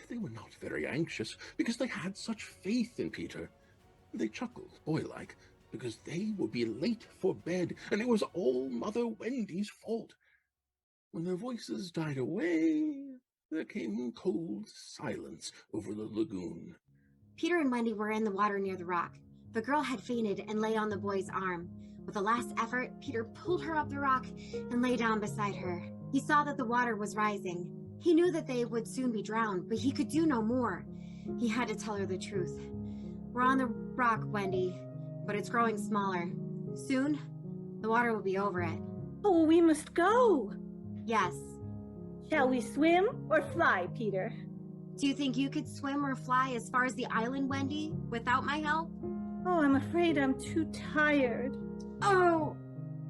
They were not very anxious, because they had such faith in Peter. They chuckled, boy-like, because they would be late for bed, and it was all Mother Wendy's fault. When their voices died away, there came cold silence over the lagoon. Peter and Wendy were in the water near the rock. The girl had fainted and lay on the boy's arm. With a last effort, Peter pulled her up the rock and lay down beside her. He saw that the water was rising. He knew that they would soon be drowned, but he could do no more. He had to tell her the truth. We're on the rock, Wendy, but it's growing smaller. Soon, the water will be over it. Oh, we must go. Yes. Shall we swim or fly, Peter? Do you think you could swim or fly as far as the island, Wendy, without my help? Oh, I'm afraid I'm too tired. Oh,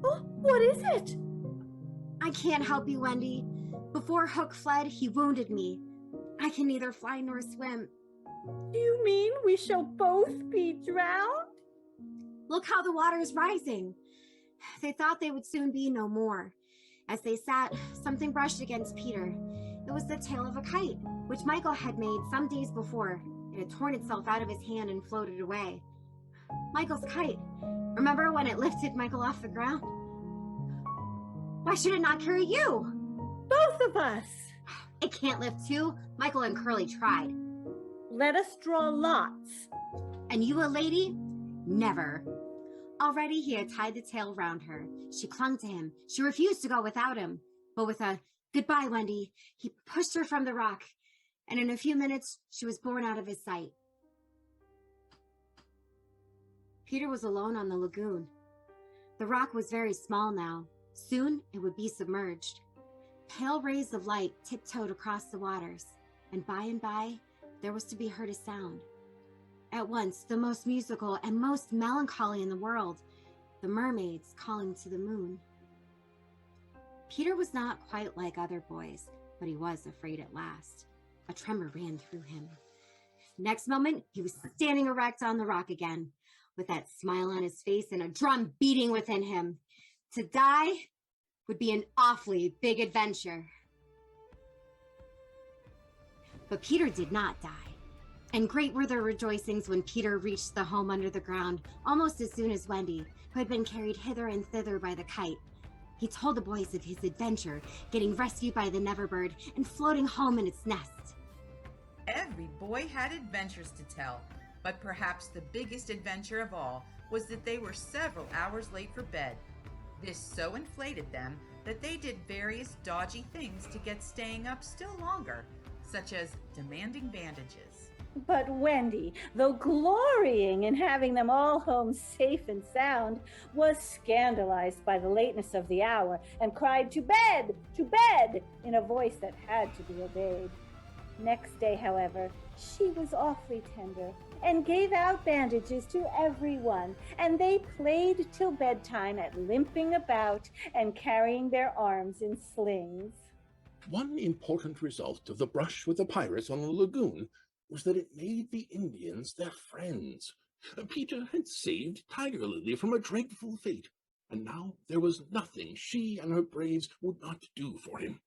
what is it? I can't help you, Wendy. Before Hook fled, he wounded me. I can neither fly nor swim. Do you mean we shall both be drowned? Look how the water is rising. They thought they would soon be no more. As they sat, something brushed against Peter. It was the tail of a kite, which Michael had made some days before. It had torn itself out of his hand and floated away. Michael's kite. Remember when it lifted Michael off the ground? Why should it not carry you? Both of us. It can't lift two. Michael and Curly tried. Let us draw lots. And you a lady? Never. Already he had tied the tail round her. She clung to him. She refused to go without him. But with a "Goodbye, Wendy," he pushed her from the rock. And in a few minutes, she was borne out of his sight. Peter was alone on the lagoon. The rock was very small now. Soon it would be submerged. Pale rays of light tiptoed across the waters, and by, there was to be heard a sound. At once, the most musical and most melancholy in the world, the mermaids calling to the moon. Peter was not quite like other boys, but he was afraid at last. A tremor ran through him. Next moment, he was standing erect on the rock again, with that smile on his face and a drum beating within him. To die would be an awfully big adventure. But Peter did not die. And great were the rejoicings when Peter reached the home under the ground, almost as soon as Wendy, who had been carried hither and thither by the kite. He told the boys of his adventure, getting rescued by the Neverbird and floating home in its nest. Every boy had adventures to tell, but perhaps the biggest adventure of all was that they were several hours late for bed. This so inflated them that they did various dodgy things to get staying up still longer, such as demanding bandages. But Wendy, though glorying in having them all home safe and sound, was scandalized by the lateness of the hour and cried, to bed, in a voice that had to be obeyed. Next day, however, she was awfully tender and gave out bandages to everyone, and they played till bedtime at limping about and carrying their arms in slings. One important result of the brush with the pirates on the lagoon was that it made the Indians their friends. Peter had saved Tiger Lily from a dreadful fate, and now there was nothing she and her braves would not do for him.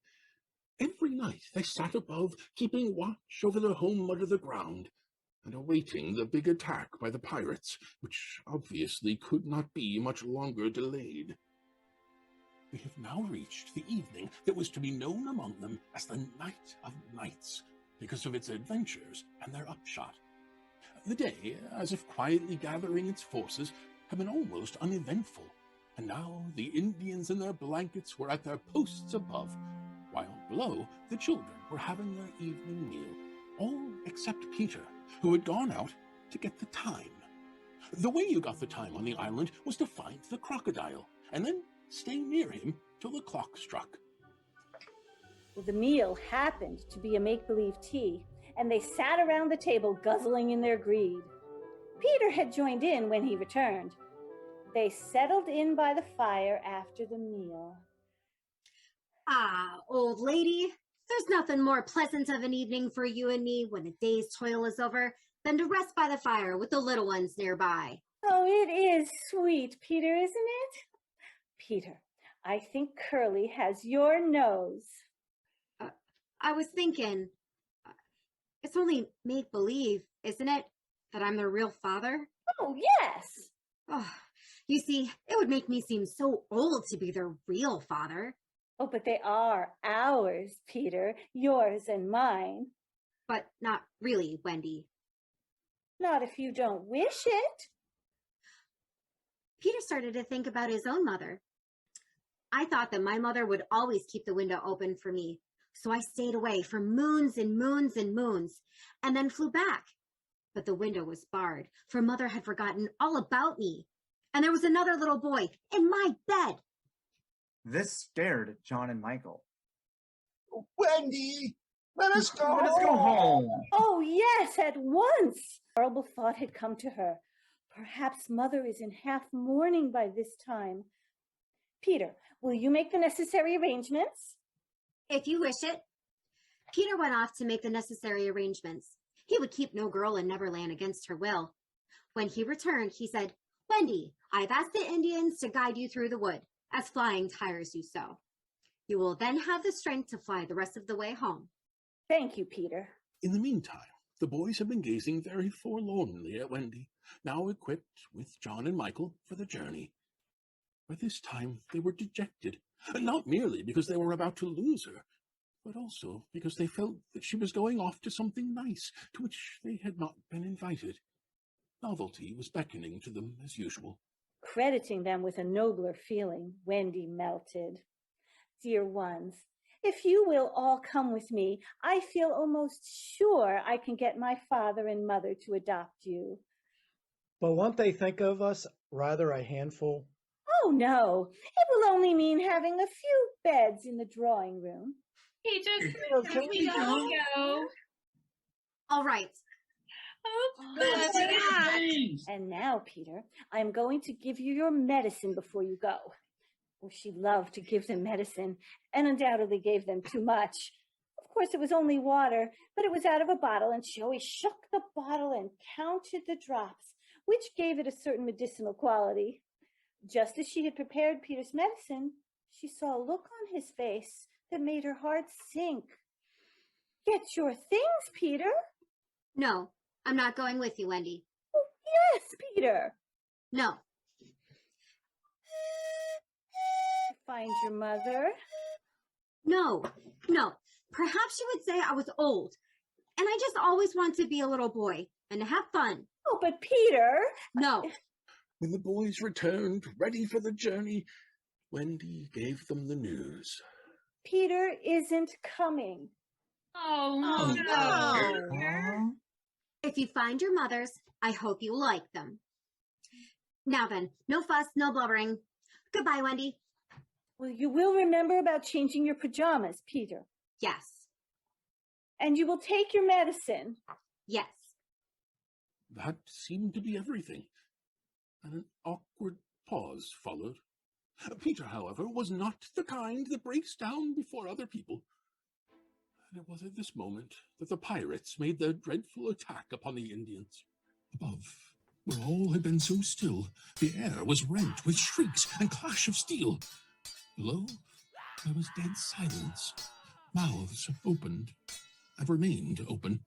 Every night they sat above, keeping watch over their home under the ground, and awaiting the big attack by the pirates, which obviously could not be much longer delayed. We have now reached the evening that was to be known among them as the Night of Nights, because of its adventures and their upshot. The day, as if quietly gathering its forces, had been almost uneventful, and now the Indians in their blankets were at their posts above, while below the children were having their evening meal, all except Peter, who had gone out to get the time. The way you got the time on the island was to find the crocodile, and then stay near him till the clock struck. The meal happened to be a make-believe tea, and they sat around the table guzzling in their greed. Peter had joined in when he returned. They settled in by the fire after the meal. Ah, old lady, there's nothing more pleasant of an evening for you and me when a day's toil is over than to rest by the fire with the little ones nearby. Oh, it is sweet, Peter, isn't it? Peter, I think Curly has your nose. I was thinking, it's only make-believe, isn't it, that I'm the real father? Oh, yes. Oh, you see, it would make me seem so old to be the real father. Oh, but they are ours, Peter, yours and mine. But not really, Wendy. Not if you don't wish it. Peter started to think about his own mother. I thought that my mother would always keep the window open for me, so I stayed away for moons and moons and moons, and then flew back. But the window was barred, for Mother had forgotten all about me, and there was another little boy in my bed. This scared John and Michael. Wendy, let us go Let us go home. Oh, yes, at once. A horrible thought had come to her. Perhaps Mother is in half mourning by this time. Peter, will you make the necessary arrangements? If you wish it. Peter went off to make the necessary arrangements. He would keep no girl in Neverland against her will. When he returned, he said, Wendy, I've asked the Indians to guide you through the wood, as flying tires you so. You will then have the strength to fly the rest of the way home. Thank you, Peter. In the meantime, the boys had been gazing very forlornly at Wendy, now equipped with John and Michael for the journey. By this time they were dejected, not merely because they were about to lose her, but also because they felt that she was going off to something nice, to which they had not been invited. Novelty was beckoning to them as usual. Crediting them with a nobler feeling, Wendy melted. Dear ones, if you will all come with me, I feel almost sure I can get my father and mother to adopt you. But won't they think of us rather a handful? Oh, no, it will only mean having a few beds in the drawing room. Peter, Can we go? All right. And now, Peter, I'm going to give you your medicine before you go. Oh, she loved to give them medicine and undoubtedly gave them too much. Of course, it was only water, but it was out of a bottle, and she always shook the bottle and counted the drops, which gave it a certain medicinal quality. Just as she had prepared Peter's medicine, she saw a look on his face that made her heart sink. Get your things, Peter. No, I'm not going with you, Wendy. Oh, yes, Peter. No. Find your mother. No. Perhaps you would say I was old, and I just always wanted to be a little boy and to have fun. Oh, but Peter. No. When the boys returned, ready for the journey, Wendy gave them the news. Peter isn't coming. Oh, no. If you find your mothers, I hope you like them. Now then, no fuss, no blubbering. Goodbye, Wendy. Well, you will remember about changing your pajamas, Peter. Yes. And you will take your medicine. Yes. That seemed to be everything, and an awkward pause followed. Peter, however, was not the kind that breaks down before other people. And it was at this moment that the pirates made their dreadful attack upon the Indians. Above, where all had been so still, the air was rent with shrieks and clash of steel. Below, there was dead silence. Mouths opened and remained open.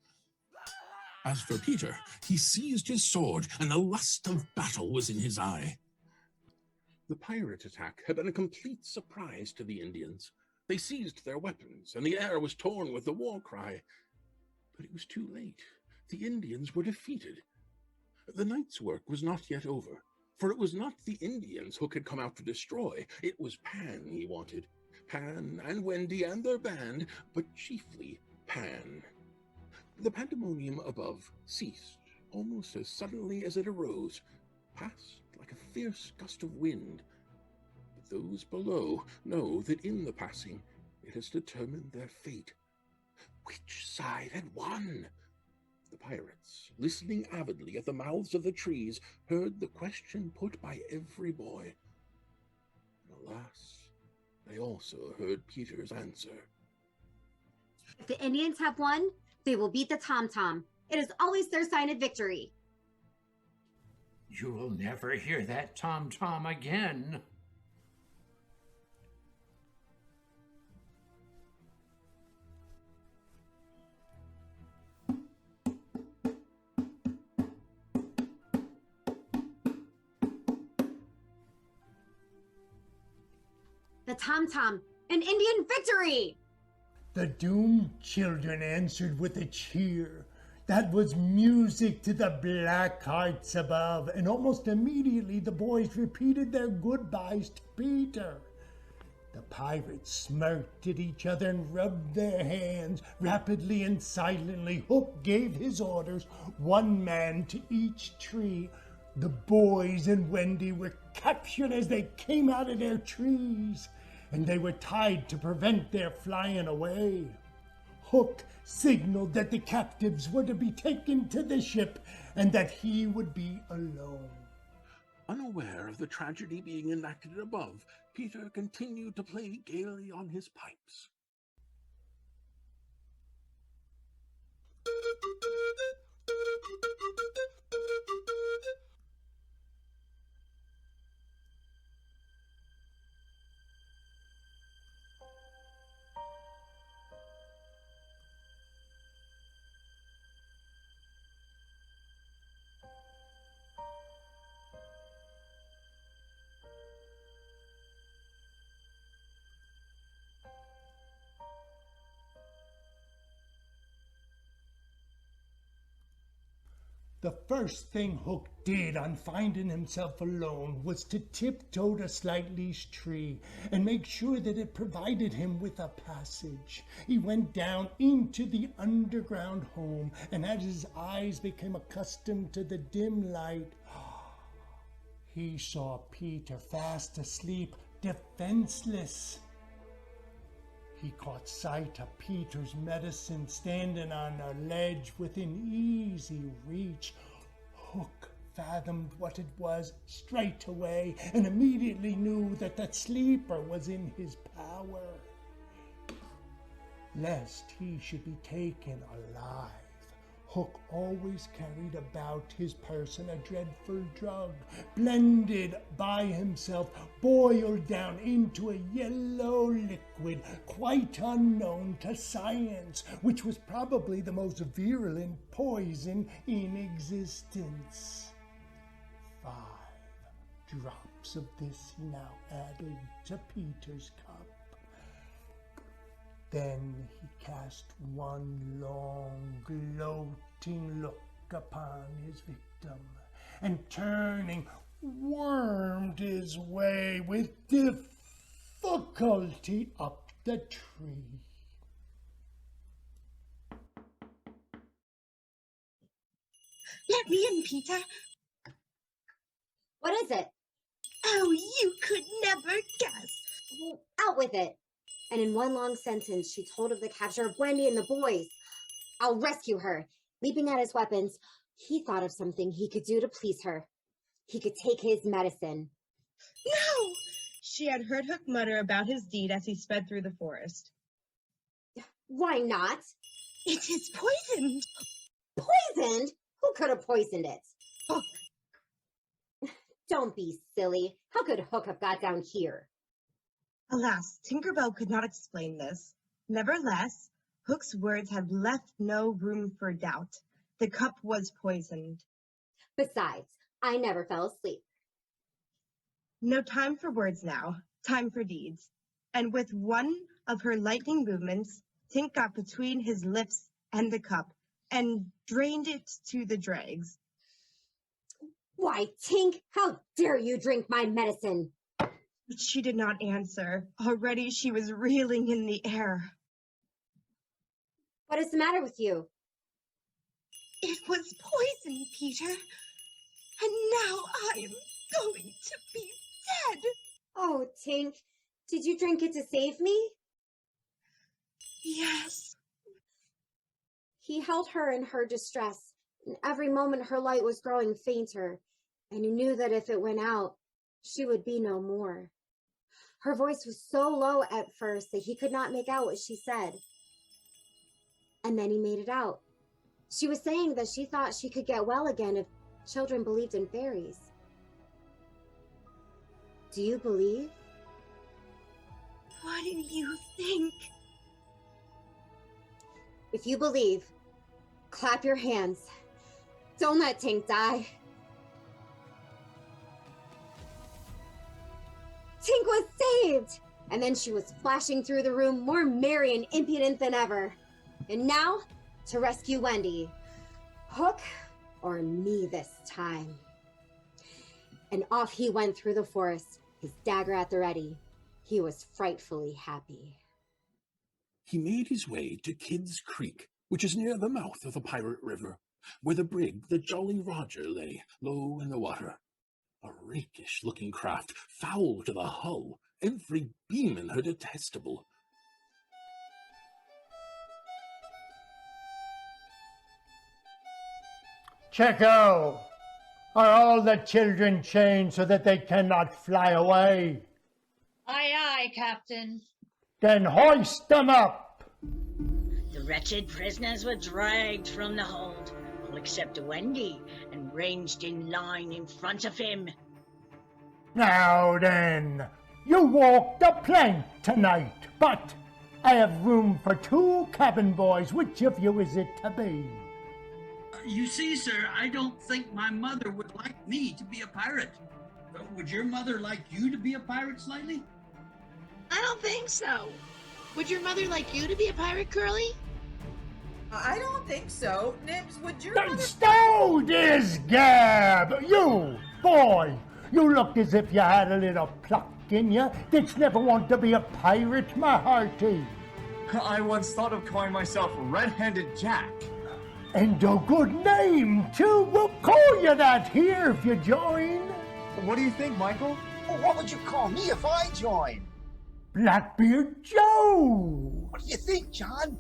As for Peter, he seized his sword, and the lust of battle was in his eye. The pirate attack had been a complete surprise to the Indians. They seized their weapons, and the air was torn with the war cry. But it was too late. The Indians were defeated. The night's work was not yet over, for it was not the Indians Hook had come out to destroy. It was Pan he wanted. Pan and Wendy and their band, but chiefly Pan. The pandemonium above ceased almost as suddenly as it arose, passed like a fierce gust of wind. But those below know that in the passing it has determined their fate. Which side had won? The pirates, listening avidly at the mouths of the trees, heard the question put by every boy. And alas, they also heard Peter's answer. If the Indians have won, they will beat the tom-tom. It is always their sign of victory. You will never hear that tom-tom again. The tom-tom, an Indian victory! The doomed children answered with a cheer. That was music to the black hearts above, and almost immediately the boys repeated their goodbyes to Peter. The pirates smirked at each other and rubbed their hands. Rapidly and silently, Hook gave his orders, one man to each tree. The boys and Wendy were captured as they came out of their trees, and they were tied to prevent their flying away. Hook signaled that the captives were to be taken to the ship and that he would be alone. Unaware of the tragedy being enacted above, Peter continued to play gaily on his pipes. The first thing Hook did on finding himself alone was to tiptoe to Slightly's tree and make sure that it provided him with a passage. He went down into the underground home, and as his eyes became accustomed to the dim light, he saw Peter fast asleep, defenseless. He caught sight of Peter's medicine standing on a ledge within easy reach. Hook fathomed what it was straight away and immediately knew that the sleeper was in his power. Lest he should be taken alive, Hook always carried about his person a dreadful drug, blended by himself, boiled down into a yellow liquid quite unknown to science, which was probably the most virulent poison in existence. 5 drops of this he now added to Peter's cup. Then he cast one long, gloating look upon his victim, and turning, wormed his way with difficulty up the tree. Let me in, Peter. What is it? Oh, you could never guess. Well, out with it. And in one long sentence, she told of the capture of Wendy and the boys. I'll rescue her. Leaping at his weapons, he thought of something he could do to please her. He could take his medicine. No! She had heard Hook mutter about his deed as he sped through the forest. Why not? It is poisoned. Poisoned? Who could have poisoned it? Hook. Don't be silly. How could Hook have got down here? Alas, Tinkerbell could not explain this. Nevertheless, Hook's words had left no room for doubt. The cup was poisoned. Besides, I never fell asleep. No time for words now, time for deeds. And with one of her lightning movements, Tink got between his lips and the cup and drained it to the dregs. Why, Tink, how dare you drink my medicine? But she did not answer. Already she was reeling in the air. What is the matter with you? It was poison, Peter. And now I am going to be dead. Oh, Tink, did you drink it to save me? Yes. He held her in her distress, and every moment her light was growing fainter, and he knew that if it went out, she would be no more. Her voice was so low at first that he could not make out what she said. And then he made it out. She was saying that she thought she could get well again if children believed in fairies. Do you believe? What do you think? If you believe, clap your hands. Don't let Tink die. Tink was saved! And then she was flashing through the room, more merry and impudent than ever. And now, to rescue Wendy. Hook or me this time. And off he went through the forest, his dagger at the ready. He was frightfully happy. He made his way to Kidd's Creek, which is near the mouth of the Pirate River, where the brig, the Jolly Roger, lay low in the water. A rakish-looking craft, foul to the hull, every beam in her detestable. Checo, are all the children chained so that they cannot fly away? Aye, aye, Captain. Then hoist them up. The wretched prisoners were dragged from the hold, all except Wendy, and ranged in line in front of him. Now then, you walk the plank tonight, but I have room for 2 cabin boys. Which of you is it to be? You see, sir, I don't think my mother would like me to be a pirate. Would your mother like you to be a pirate, Slightly? I don't think so. Would your mother like you to be a pirate, Curly? I don't think so. Nibs, would your Then mother... stow this gab! You, boy, you look as if you had a little pluck in you. Didst never want to be a pirate, my hearty? I once thought of calling myself Red-Handed Jack. And a good name, too. We'll call you that here if you join. What do you think, Michael? Well, what would you call me if I joined? Blackbeard Joe! What do you think, John?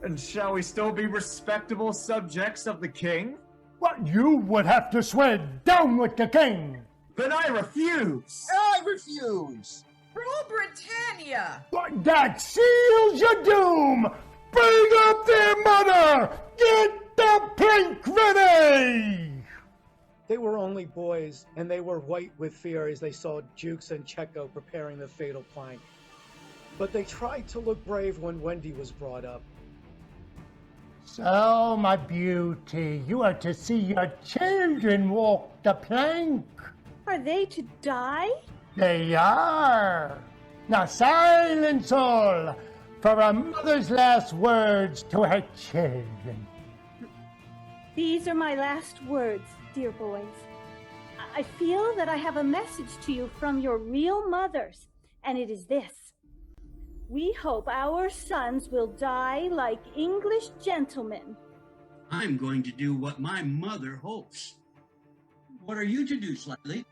And shall we still be respectable subjects of the king? What, you would have to swear down with the king! Then I refuse! I refuse! Rule Britannia! But that seals your doom! Bring up their mother! Get the plank ready! They were only boys, and they were white with fear as they saw Jukes and Checo preparing the fatal plank. But they tried to look brave when Wendy was brought up. So, my beauty, you are to see your children walk the plank. Are they to die? They are. Now silence all for a mother's last words to her children. These are my last words, dear boys. I feel that I have a message to you from your real mothers, and it is this. We hope our sons will die like English gentlemen. I'm going to do what my mother hopes. What are you to do, Slightly?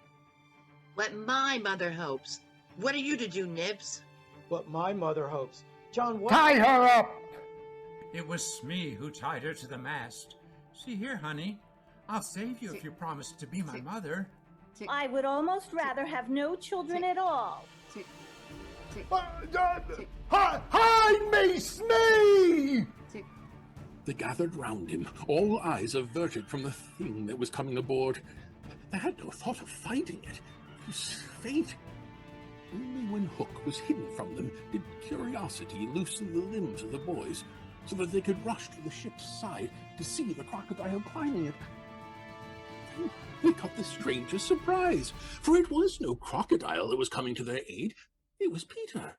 What my mother hopes. What are you to do, Nibs? What my mother hopes. John, what? Tie her up! It was me who tied her to the mast. See here, honey. I'll save you if you promise to be my mother. I would almost rather have no children at all. Hide me, Smee! They gathered round him, all eyes averted from the thing that was coming aboard. They had no thought of fighting it. It was fate. Only when Hook was hidden from them did curiosity loosen the limbs of the boys, so that they could rush to the ship's side to see the crocodile climbing it. Then they got the strangest surprise, for it was no crocodile that was coming to their aid. It was Peter.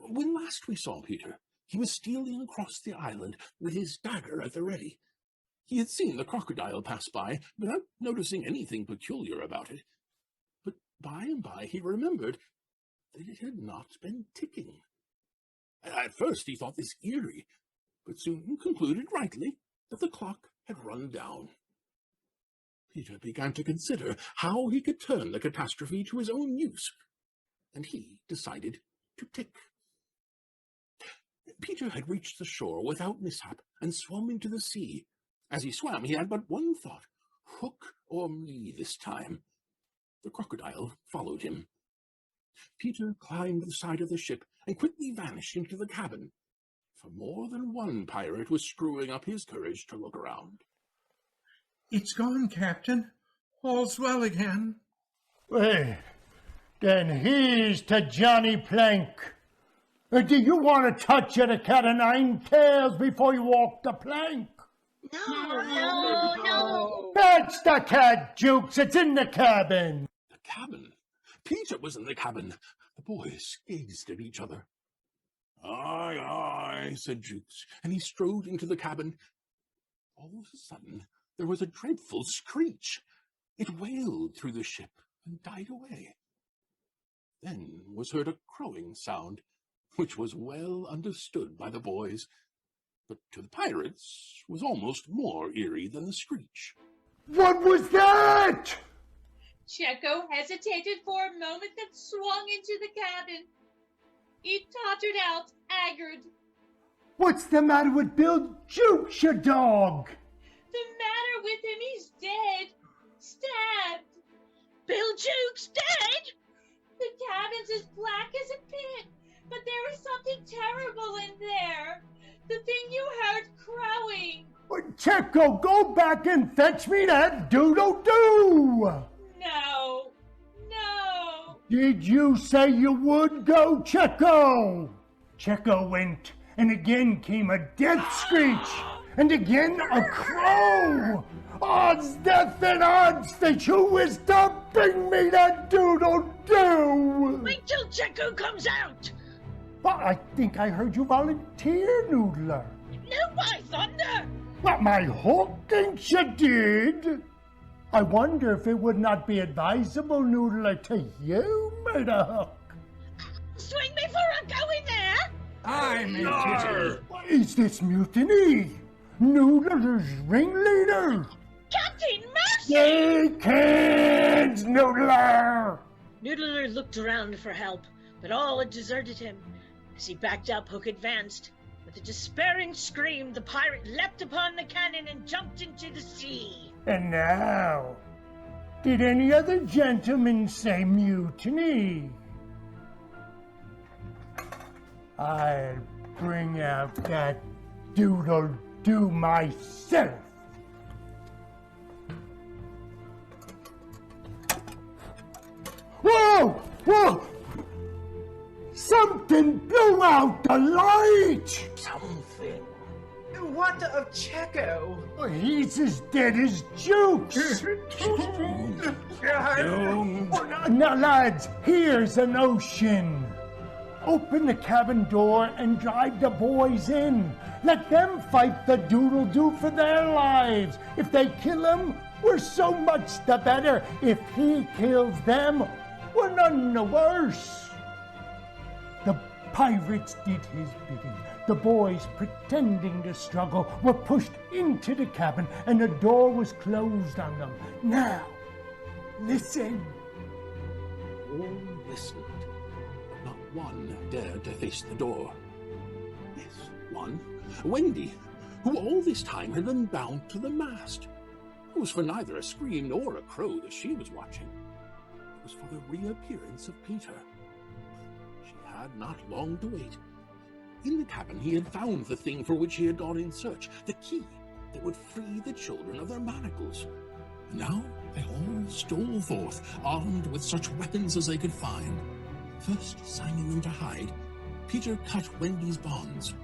When last we saw Peter, he was stealing across the island with his dagger at the ready. He had seen the crocodile pass by without noticing anything peculiar about it. But by and by he remembered that it had not been ticking. At first he thought this eerie, but soon concluded rightly that the clock had run down. Peter began to consider how he could turn the catastrophe to his own use, and he decided to tick. Peter had reached the shore without mishap and swum into the sea. As he swam, he had but one thought: Hook or me this time. The crocodile followed him. Peter climbed the side of the ship and quickly vanished into the cabin, for more than one pirate was screwing up his courage to look around. It's gone, Captain. All's well again. Well, then here's to Johnny Plank. Do you want to touch of the cat o' nine tails before you walk the plank? No. That's the cat, Jukes. It's in the cabin. The cabin? Peter was in the cabin. The boys gazed at each other. Aye, aye, said Jukes, and he strode into the cabin. All of a sudden, there was a dreadful screech. It wailed through the ship and died away. Then was heard a crowing sound, which was well understood by the boys, but to the pirates was almost more eerie than the screech. What was that? Checo hesitated for a moment, then swung into the cabin. He tottered out, haggard. What's the matter with Bill Jukes, your dog? The matter with him, he's dead. Stabbed. Bill Jukes dead? The cabin's as black as a pit, but there is something terrible in there. The thing you heard crowing. Checo, go back and fetch me that doodle-doo! No. Did you say you would go, Checo? Checo went, and again came a death screech, and again a crow. Odds, death, and odds that you was to bring me that doodle-doo! Wait till Checo comes out! But I think I heard you volunteer, Noodler. No, by thunder! But my hook thinks you did. I wonder if it would not be advisable, Noodler, to humor the hook. Swing me for a go in there! I'm in. Is this mutiny? Noodler's ringleader? Captain, mercy! They can't, Noodler! Noodler looked around for help, but all had deserted him. As he backed up, Hook advanced. With a despairing scream, the pirate leapt upon the cannon and jumped into the sea. And now, did any other gentleman say mutiny? I'll bring out that doodle-doo myself. Whoa! Whoa! Something blew out the light! Something. What of Checo? He's as dead as Jukes! Now, lads, here's an ocean. Open the cabin door and drive the boys in. Let them fight the doodle-doo for their lives. If they kill him, we're so much the better. If he kills them, we're none the worse. The pirates did his bidding. The boys, pretending to struggle, were pushed into the cabin and the door was closed on them. Now, listen. All listened, but not one dared to face the door. Yes, one, Wendy, who all this time had been bound to the mast. It was for neither a scream nor a crow that she was watching. It was for the reappearance of Peter. She had not long to wait. In the cabin he had found the thing for which he had gone in search, the key that would free the children of their manacles. And now they all stole forth, armed with such weapons as they could find. First signing them to hide, Peter cut Wendy's bonds.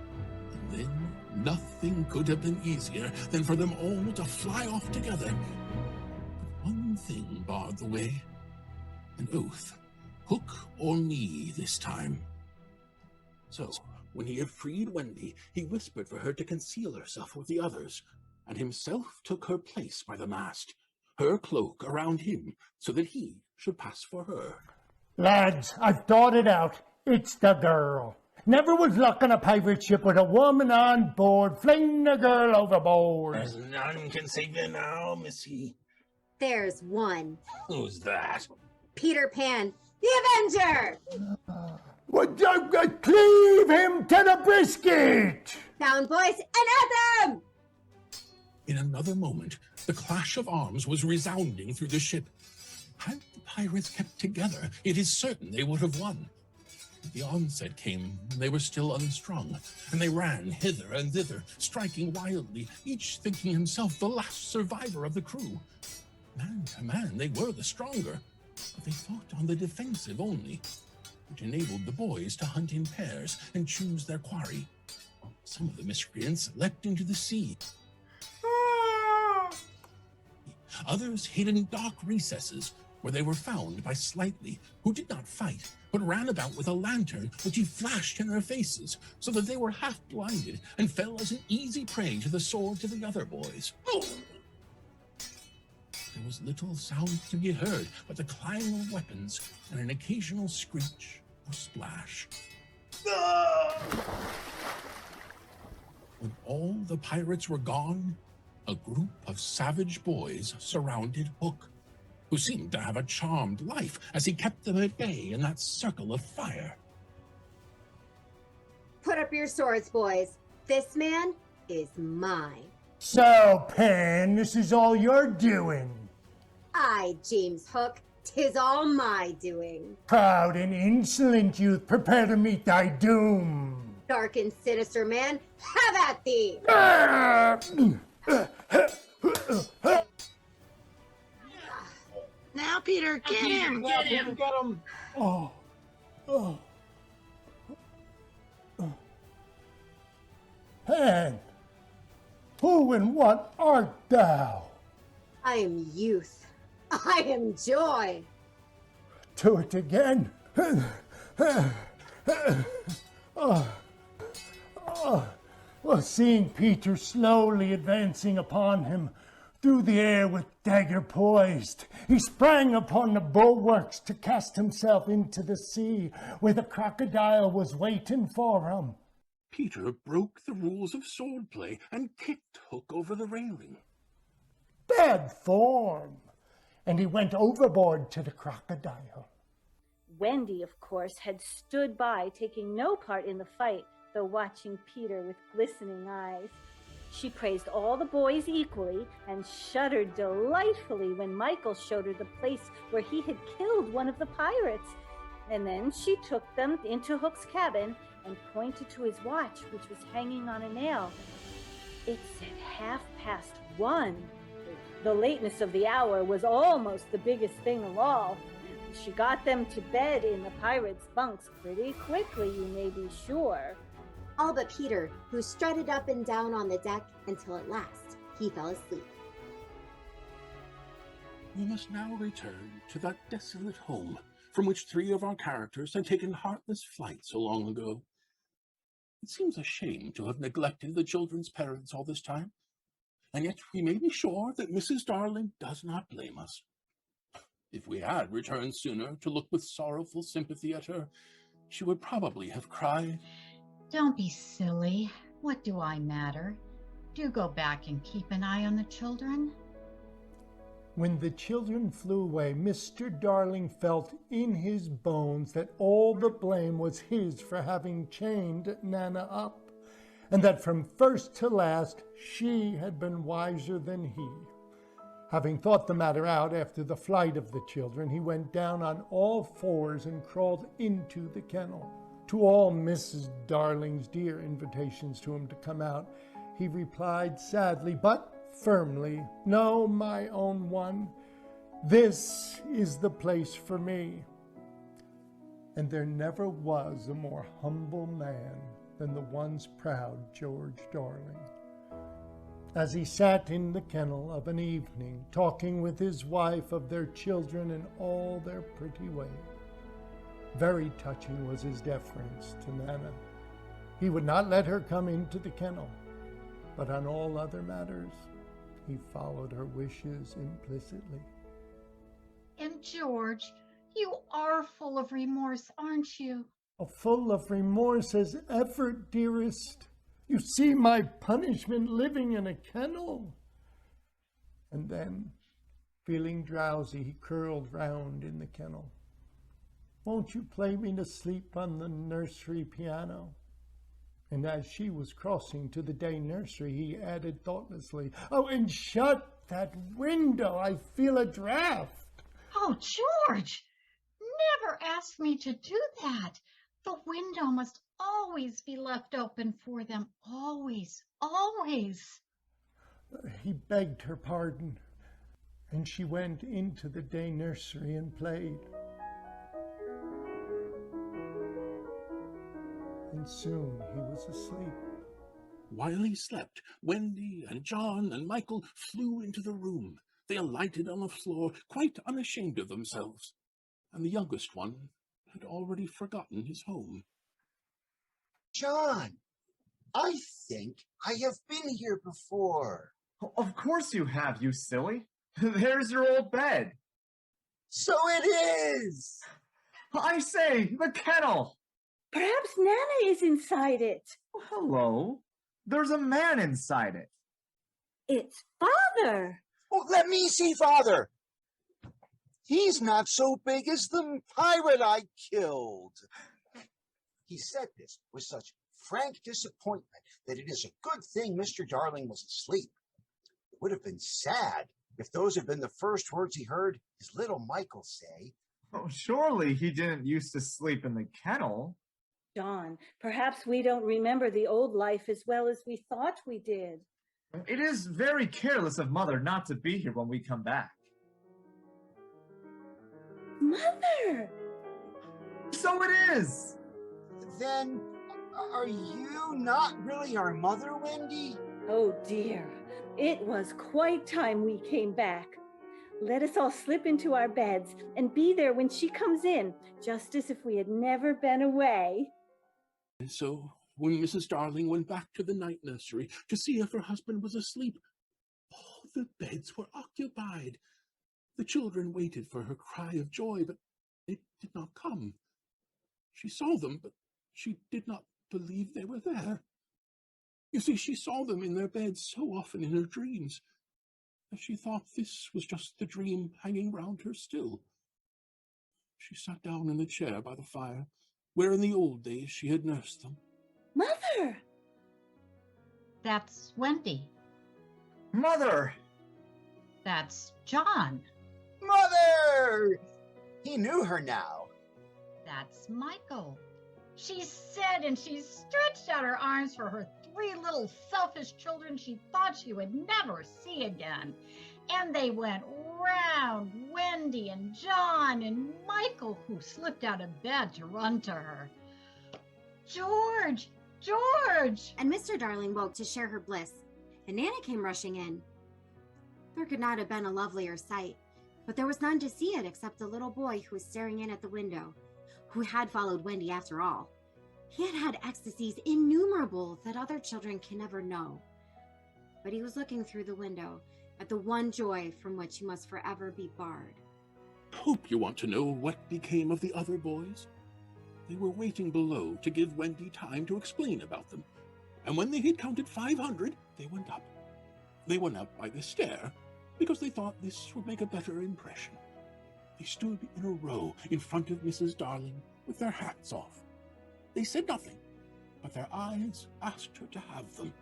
And then nothing could have been easier than for them all to fly off together. But one thing barred the way. An oath. Hook or me this time. So, when he had freed Wendy, he whispered for her to conceal herself with the others, and himself took her place by the mast, her cloak around him, so that he should pass for her. Lads, I've thought it out. It's the girl. Never was luck on a pirate ship with a woman on board. Fling the girl overboard. There's none can save you now, missy. There's one. Who's that? Peter Pan, the Avenger! Cleave him to the brisket! Down, boys, and at them! In another moment, the clash of arms was resounding through the ship. Had the pirates kept together, it is certain they would have won. The onset came when they were still unstrung, and they ran hither and thither, striking wildly, each thinking himself the last survivor of the crew. Man to man, they were the stronger, but they fought on the defensive only, which enabled the boys to hunt in pairs and choose their quarry. Some of the miscreants leapt into the sea. Others hid in dark recesses, where they were found by Slightly, who did not fight, but ran about with a lantern which he flashed in their faces, so that they were half blinded and fell as an easy prey to the swords of the other boys. Oh! There was little sound to be heard but the clang of weapons and an occasional screech or splash. When all the pirates were gone, a group of savage boys surrounded Hook, who seemed to have a charmed life as he kept them at bay in that circle of fire. Put up your swords, boys. This man is mine. So, Pan, this is all you're doing. I, James Hook, 'tis all my doing. Proud and insolent youth, prepare to meet thy doom. Dark and sinister man, have at thee! Now, Peter, get him! Get him! Get him! Oh. Pan, who and what art thou? I am youth. I am joy. Do it again. Well, seeing Peter slowly advancing upon him through the air with dagger poised, he sprang upon the bulwarks to cast himself into the sea, where the crocodile was waiting for him. Peter broke the rules of swordplay and kicked Hook over the railing. bad form. And he went overboard to the crocodile. Wendy, of course, had stood by, taking no part in the fight, though watching Peter with glistening eyes. She praised all the boys equally and shuddered delightfully when Michael showed her the place where he had killed one of the pirates. And then she took them into Hook's cabin and pointed to his watch, which was hanging on a nail. It said 1:30. The lateness of the hour was almost the biggest thing of all. She got them to bed in the pirates' bunks pretty quickly, you may be sure. All but Peter, who strutted up and down on the deck until at last he fell asleep. We must now return to that desolate home from which 3 of our characters had taken heartless flight so long ago. It seems a shame to have neglected the children's parents all this time, and yet we may be sure that Mrs. Darling does not blame us. If we had returned sooner to look with sorrowful sympathy at her, she would probably have cried. Don't be silly. What do I matter? Do go back and keep an eye on the children. When the children flew away, Mr. Darling felt in his bones that all the blame was his for having chained Nana up, and that from first to last she had been wiser than he. Having thought the matter out after the flight of the children, he went down on all fours and crawled into the kennel. To all Mrs. Darling's dear invitations to him to come out, he replied sadly but firmly, "No, my own one, this is the place for me." And there never was a more humble man than the once proud George Darling. As he sat in the kennel of an evening, talking with his wife of their children in all their pretty way, very touching was his deference to Nana. He would not let her come into the kennel, but on all other matters, he followed her wishes implicitly. And George, you are full of remorse, aren't you? Full of remorse as ever, dearest. You see my punishment living in a kennel. And then, feeling drowsy, he curled round in the kennel. Won't you play me to sleep on the nursery piano? And as she was crossing to the day nursery, he added thoughtlessly, "Oh, and shut that window. I feel a draft." Oh, George, never ask me to do that. The window must always be left open for them. Always, always. He begged her pardon, and she went into the day nursery and played. And soon he was asleep. While he slept, Wendy and John and Michael flew into the room. They alighted on the floor, quite unashamed of themselves, and the youngest one had already forgotten his home. John, I think I have been here before. Of course you have, you silly. There's your old bed. So it is! I say, the kennel! Perhaps Nana is inside it. Hello? There's a man inside it. It's Father. Oh, let me see Father. He's not so big as the pirate I killed. He said this with such frank disappointment that it is a good thing Mr. Darling was asleep. It would have been sad if those had been the first words he heard his little Michael say. Oh, surely he didn't used to sleep in the kennel. John, perhaps we don't remember the old life as well as we thought we did. It is very careless of Mother not to be here when we come back. Mother! So it is! Then, are you not really our mother, Wendy? Oh dear, it was quite time we came back. Let us all slip into our beds and be there when she comes in, just as if we had never been away. And so, when Mrs. Darling went back to the night nursery to see if her husband was asleep, all the beds were occupied. The children waited for her cry of joy, but they did not come. She saw them, but she did not believe they were there. You see, she saw them in their beds so often in her dreams. as she thought this was just the dream hanging round her still. She sat down in the chair by the fire, where in the old days she had nursed them. Mother! That's Wendy. Mother! That's John. Mother! He knew her now. That's Michael. She said, and she stretched out her arms for her 3 little selfish children she thought she would never see again. And they went round Wendy and John and Michael, who slipped out of bed to run to her. George! George! And Mr. Darling woke to share her bliss, and Nana came rushing in. There could not have been a lovelier sight, but there was none to see it except the little boy who was staring in at the window, who had followed Wendy after all. He had had ecstasies innumerable that other children can never know. But he was looking through the window at the one joy from which he must forever be barred. Hope you want to know what became of the other boys? They were waiting below to give Wendy time to explain about them, and when they had counted 500, they went up. They went up by the stair, because they thought this would make a better impression. They stood in a row in front of Mrs. Darling with their hats off. They said nothing, but their eyes asked her to have them.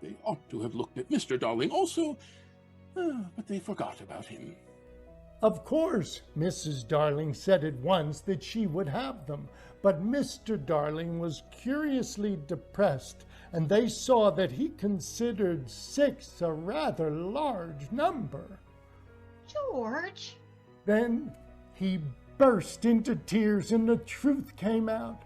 They ought to have looked at Mr. Darling also, but they forgot about him. Of course, Mrs. Darling said at once that she would have them, but Mr. Darling was curiously depressed, and they saw that he considered 6 a rather large number. George! Then he burst into tears, and the truth came out.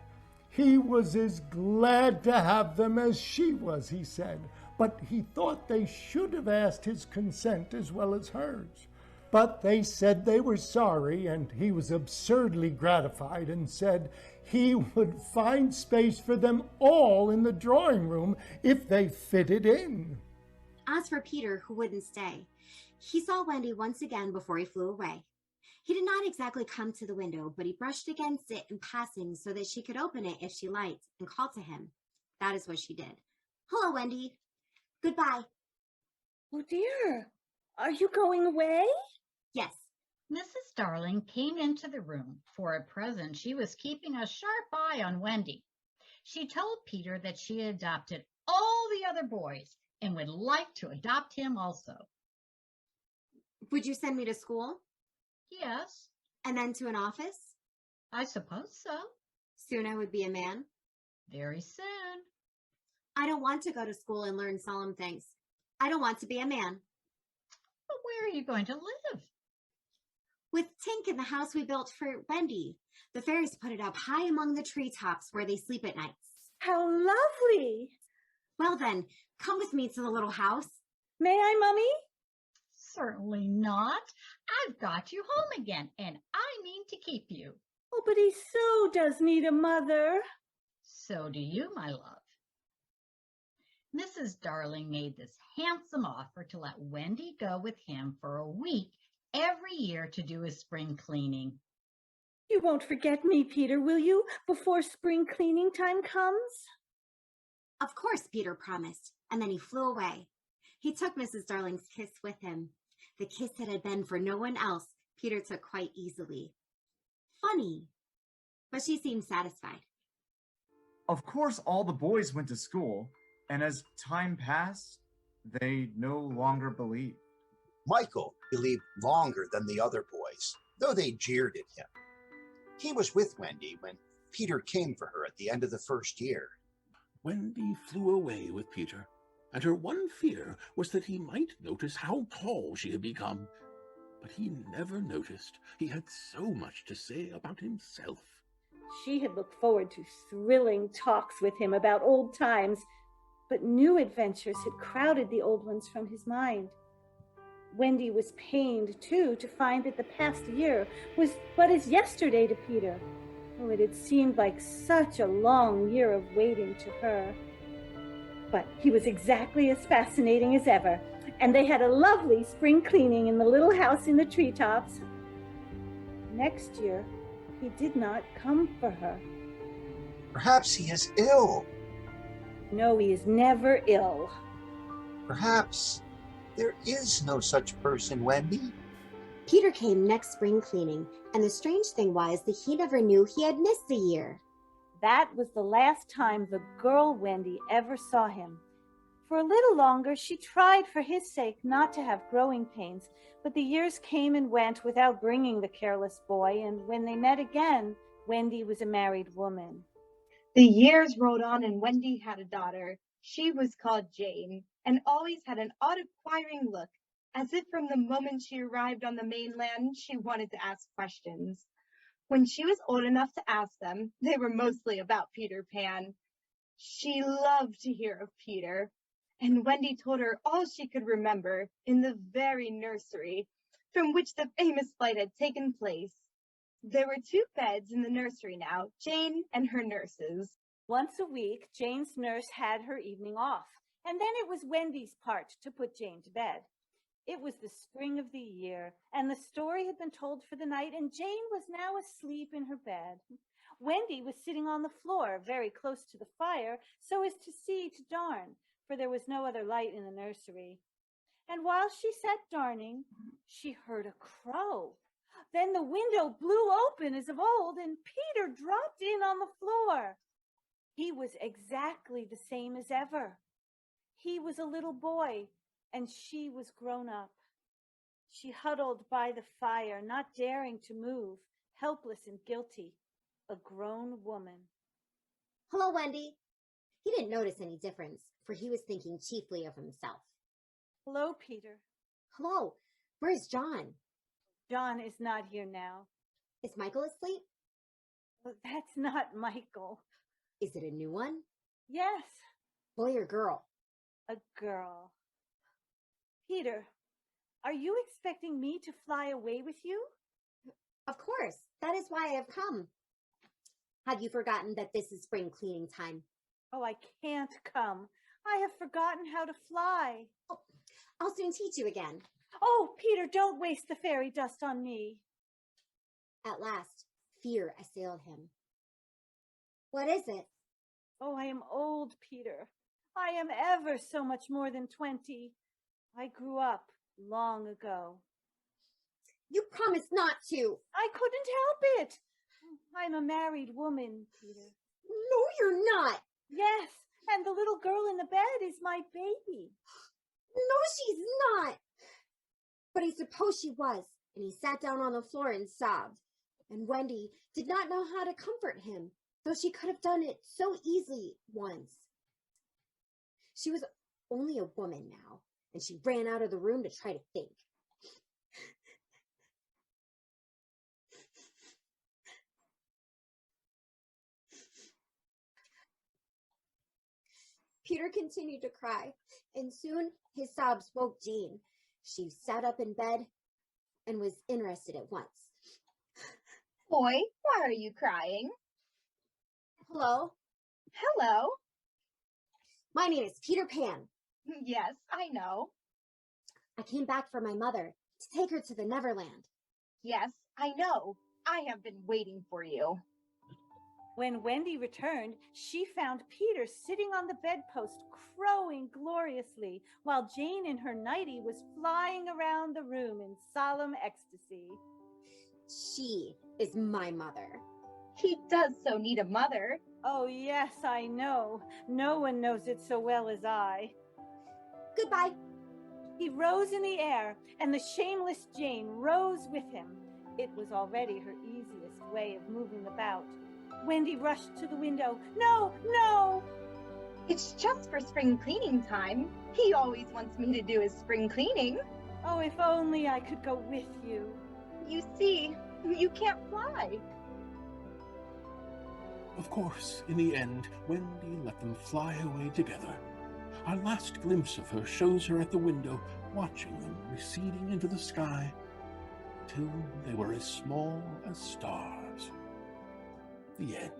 He was as glad to have them as she was, he said, but he thought they should have asked his consent as well as hers. But they said they were sorry, and he was absurdly gratified and said he would find space for them all in the drawing room if they fitted in. As for Peter, who wouldn't stay, he saw Wendy once again before he flew away. He did not exactly come to the window, but he brushed against it in passing so that she could open it if she liked and call to him. That is what she did. Hello, Wendy. Goodbye. Oh dear, are you going away? Yes. Mrs. Darling came into the room. For a present, she was keeping a sharp eye on Wendy. She told Peter that she had adopted all the other boys and would like to adopt him also. Would you send me to school? Yes. And then to an office? I suppose so. Soon I would be a man? Very soon. I don't want to go to school and learn solemn things. I don't want to be a man. But where are you going to live? With Tink in the house we built for Wendy. The fairies put it up high among the treetops where they sleep at nights. How lovely! Well then, come with me to the little house. May I, Mummy? Certainly not. I've got you home again, and I mean to keep you. Oh, but he so does need a mother. So do you, my love. Mrs. Darling made this handsome offer to let Wendy go with him for a week every year to do his spring cleaning. You won't forget me, Peter, will you, before spring cleaning time comes? Of course, Peter promised, and then he flew away. He took Mrs. Darling's kiss with him. The kiss that had been for no one else, Peter took quite easily. Funny, but she seemed satisfied. Of course, all the boys went to school, and as time passed, they no longer believed. Michael believed longer than the other boys, though they jeered at him. He was with Wendy when Peter came for her at the end of the first year. Wendy flew away with Peter, and her one fear was that he might notice how tall she had become. But he never noticed. He had so much to say about himself. She had looked forward to thrilling talks with him about old times, but new adventures had crowded the old ones from his mind. Wendy was pained, too, to find that the past year was but as yesterday to Peter. Oh, it had seemed like such a long year of waiting to her. But he was exactly as fascinating as ever, and they had a lovely spring cleaning in the little house in the treetops. Next year, he did not come for her. Perhaps he is ill. No, he is never ill. Perhaps There is no such person, Wendy. Peter came next spring cleaning, and the strange thing was that he never knew he had missed a year. That was the last time the girl Wendy ever saw him. For a little longer, she tried for his sake not to have growing pains, but the years came and went without bringing the careless boy, and when they met again, Wendy was a married woman. The years rolled on and Wendy had a daughter. She was called Jane and always had an odd inquiring look, as if from the moment she arrived on the mainland, she wanted to ask questions. When she was old enough to ask them, they were mostly about Peter Pan. She loved to hear of Peter, and Wendy told her all she could remember in the very nursery from which the famous flight had taken place. There were 2 beds in the nursery now, Jane and her nurses. Once a week, Jane's nurse had her evening off, and then it was Wendy's part to put Jane to bed. It was the spring of the year, and the story had been told for the night, and Jane was now asleep in her bed. Wendy was sitting on the floor, very close to the fire, so as to see to darn, for there was no other light in the nursery. And while she sat darning, she heard a crow. Then the window blew open as of old, and Peter dropped in on the floor. He was exactly the same as ever. He was a little boy, and she was grown up. She huddled by the fire, not daring to move, helpless and guilty, a grown woman. Hello, Wendy. He didn't notice any difference, for he was thinking chiefly of himself. Hello, Peter. Hello. Where's John? John is not here now. Is Michael asleep? That's not Michael. Is it a new one? Yes. Boy or girl? A girl. Peter, are you expecting me to fly away with you? Of course. That is why I have come. Have you forgotten that this is spring cleaning time? Oh, I can't come. I have forgotten how to fly. Oh, I'll soon teach you again. Oh, Peter, don't waste the fairy dust on me. At last, fear assailed him. What is it? Oh, I am old, Peter. I am ever so much more than 20. I grew up long ago. You promised not to. I couldn't help it. I'm a married woman, Peter. No, you're not. Yes, and the little girl in the bed is my baby. No, she's not. But I suppose she was, and he sat down on the floor and sobbed. And Wendy did not know how to comfort him, though she could have done it so easily once. She was only a woman now, and she ran out of the room to try to think. Peter continued to cry, and soon his sobs woke Jean. She sat up in bed and was interested at once. Boy, why are you crying? Hello? Hello? My name is Peter Pan. Yes, I know. I came back for my mother to take her to the Neverland. Yes, I know. I have been waiting for you. When Wendy returned, she found Peter sitting on the bedpost, crowing gloriously, while Jane in her nightie was flying around the room in solemn ecstasy. She is my mother. He does so need a mother. Oh, yes, I know. No one knows it so well as I. Goodbye. He rose in the air, and the shameless Jane rose with him. It was already her easiest way of moving about. Wendy rushed to the window. No, no! It's just for spring cleaning time. He always wants me to do his spring cleaning. Oh, if only I could go with you. You see, you can't fly. Of course, in the end, Wendy let them fly away together. Our last glimpse of her shows her at the window, watching them receding into the sky, till they were as small as stars. The end.